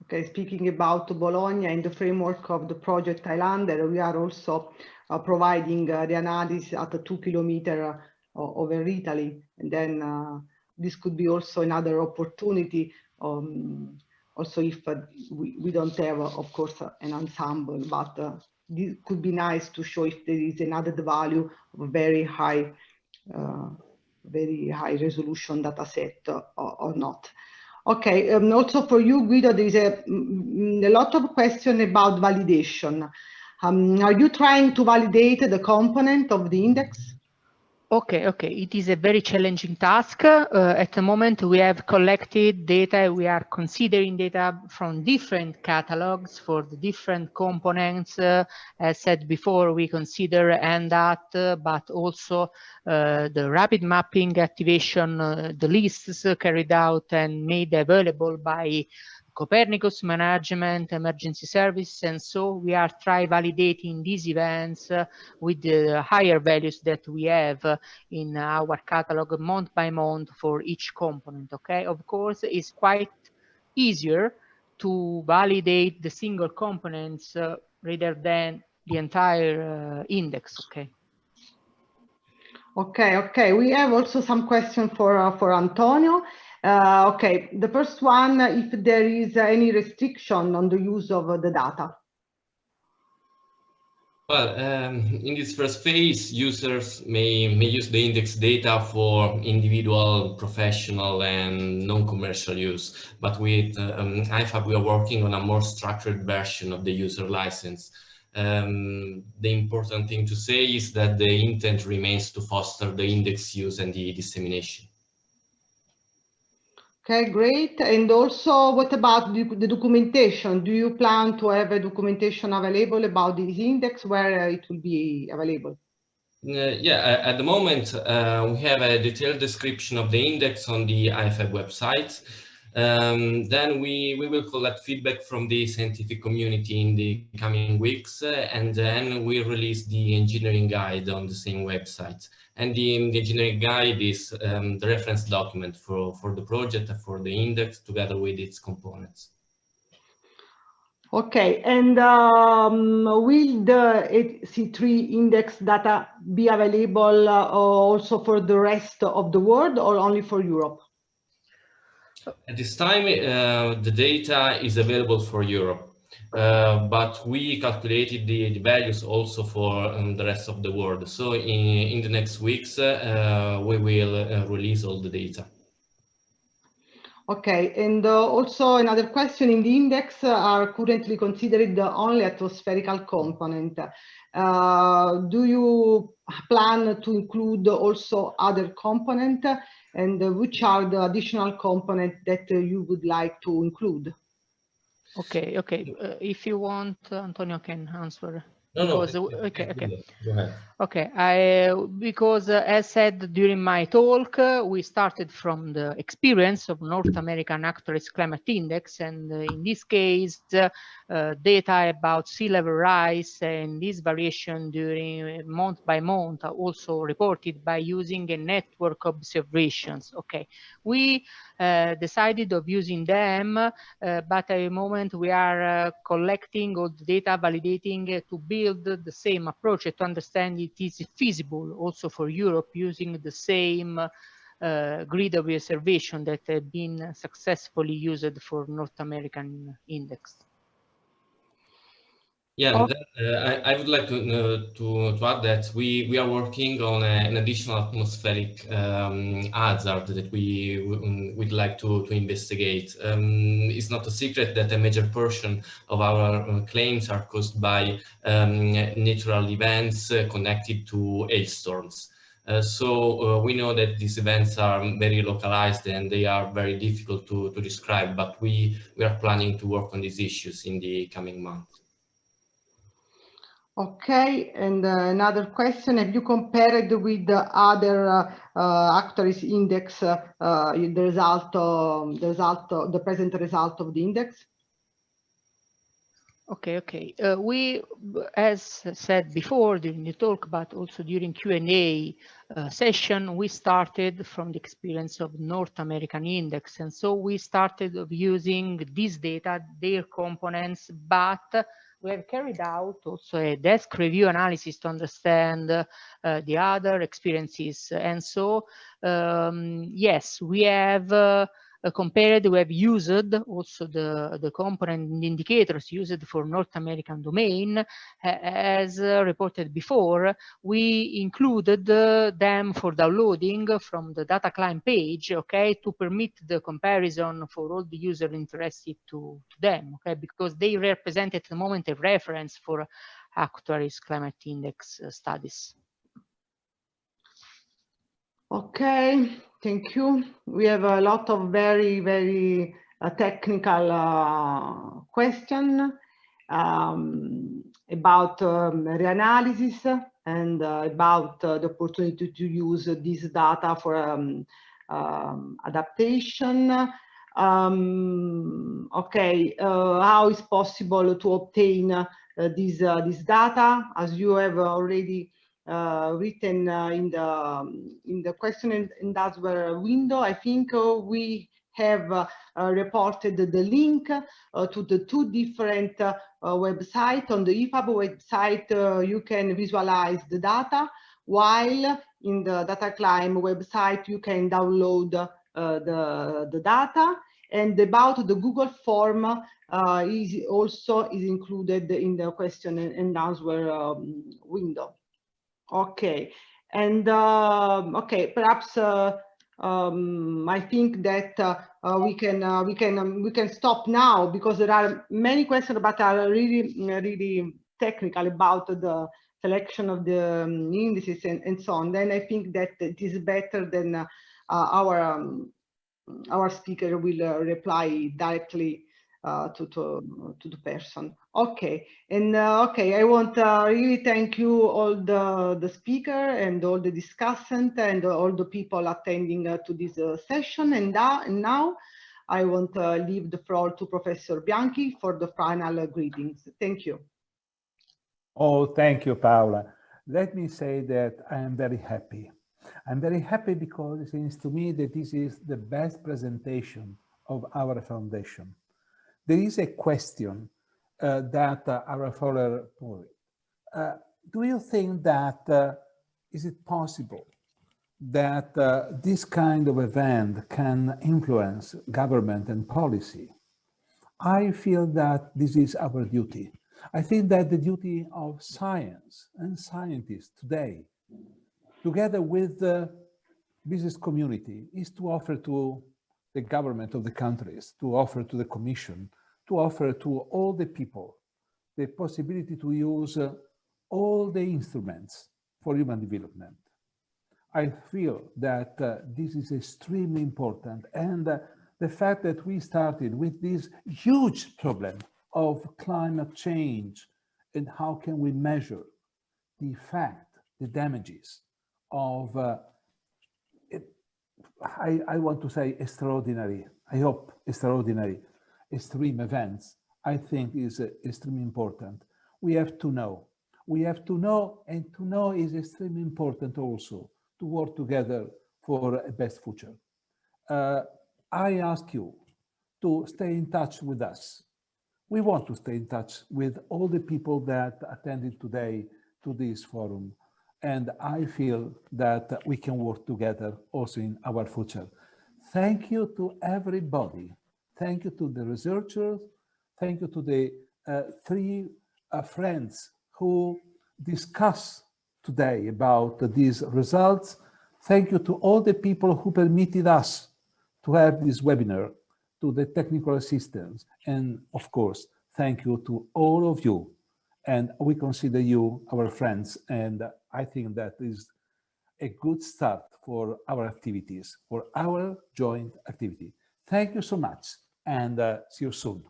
Okay, speaking about Bologna, in the framework of the project Highlander, we are also providing the analysis at 2 kilometers over Italy. And then this could be also another opportunity, also if we don't have, of course, an ensemble, but this could be nice to show if there is an added value of a very high resolution data set or not. Okay, also for you, Guido, there is a lot of questions about validation. Are you trying to validate the component of the index? Okay, it is a very challenging task. At the moment, we have collected data, we are considering data from different catalogs for the different components. As said before, we consider NDAT, but also the rapid mapping activation, the lists carried out and made available by Copernicus Management, Emergency Service, and so we are validating these events with the higher values that we have in our catalog month by month for each component. Okay, of course, it's quite easier to validate the single components rather than the entire index. Okay. We have also some questions for Antonio. Okay, the first one, if there is any restriction on the use of the data. Well, in this first phase, users may use the index data for individual, professional, and non-commercial use. But with IFAB, we are working on a more structured version of the user license. The important thing to say is that the intent remains to foster the index use and the dissemination. Okay, great. And also, what about the documentation? Do you plan to have a documentation available about this index where it will be available? Yeah, at the moment, we have a detailed description of the index on the IFAB website. Then we will collect feedback from the scientific community in the coming weeks, and then we release the engineering guide on the same website. And the engineering guide is the reference document for the project, for the index, together with its components. Okay, and will the C3 index data be available also for the rest of the world or only for Europe? At this time, the data is available for Europe. but we calculated the values also for the rest of the world. So in the next weeks, we will release all the data. Okay, and also another question: in the index are currently considered the only atmospherical component. Do you plan to include also other components, and which are the additional components that you would like to include? Okay, if you want, Antonio can answer. No, Because, okay. Go ahead. Okay, because as said during my talk, we started from the experience of North American Actuaries Climate Index, and in this case, data about sea level rise and this variation during month by month are also reported by using a network observations. Okay, we decided of using them, but at the moment we are collecting all the data, validating to build the same approach to understand it is feasible also for Europe using the same grid of observation that have been successfully used for North American index. Yeah, I would like to add that we are working on an additional atmospheric hazard that we'd like to investigate. It's not a secret that a major portion of our claims are caused by natural events connected to hailstorms. So we know that these events are very localized and they are very difficult to describe, but we are planning to work on these issues in the coming months. Okay, and another question: have you compared with the other actuaries index the present result of the index? Okay. We, as said before during the talk, but also during Q&A session, we started from the experience of North American index, and so we started using this data, their components, but we have carried out also a desk review analysis to understand the other experiences. And so, yes, we have compared, we have used also the component indicators used for North American domain. As reported before, we included them for downloading from the data client page, okay, to permit the comparison for all the users interested to them, okay, because they represent at the moment a reference for actuaries climate index studies. Okay, thank you. We have a lot of very technical questions about reanalysis and about the opportunity to use this data for adaptation. Okay, how is possible to obtain this data? As you have already written in the question and answer window, I think we have reported the link to the two different websites. On the IFAB website, you can visualize the data, while in the data climb website, you can download the data. And about the Google form is included in the question and answer window. Okay, and okay, perhaps I think that we can stop now, because there are many questions but are really technical about the selection of the indices and so on. Then I think that it is better than our speaker will reply directly to the person. Okay, and okay, I want to really thank you all the speaker and all the discussant and all the people attending to this session. And now I want to leave the floor to Professor Bianchi for the final greetings. Thank you. Oh, thank you, Paola. Let me say that I am very happy. I'm very happy because it seems to me that this is the best presentation of our foundation. There is a question that our follower posed. Do you think that is it possible that this kind of event can influence government and policy? I feel that this is our duty. I think that the duty of science and scientists today, together with the business community, is to offer to the government of the countries, to offer to the Commission, to offer to all the people the possibility to use all the instruments for human development. I feel that this is extremely important, and the fact that we started with this huge problem of climate change and how can we measure the effect, the damages of I want to say extraordinary, I hope extraordinary, extreme events, I think is extremely important. We have to know. We have to know, and to know is extremely important also, to work together for a best future. I ask you to stay in touch with us. We want to stay in touch with all the people that attended today to this forum. And I feel that we can work together also in our future. Thank you to everybody. Thank you to the researchers. Thank you to the three friends who discuss today about these results. Thank you to all the people who permitted us to have this webinar, to the technical assistants, and of course, thank you to all of you. And we consider you our friends, and I think that is a good start for our activities, for our joint activity. Thank you so much, and see you soon.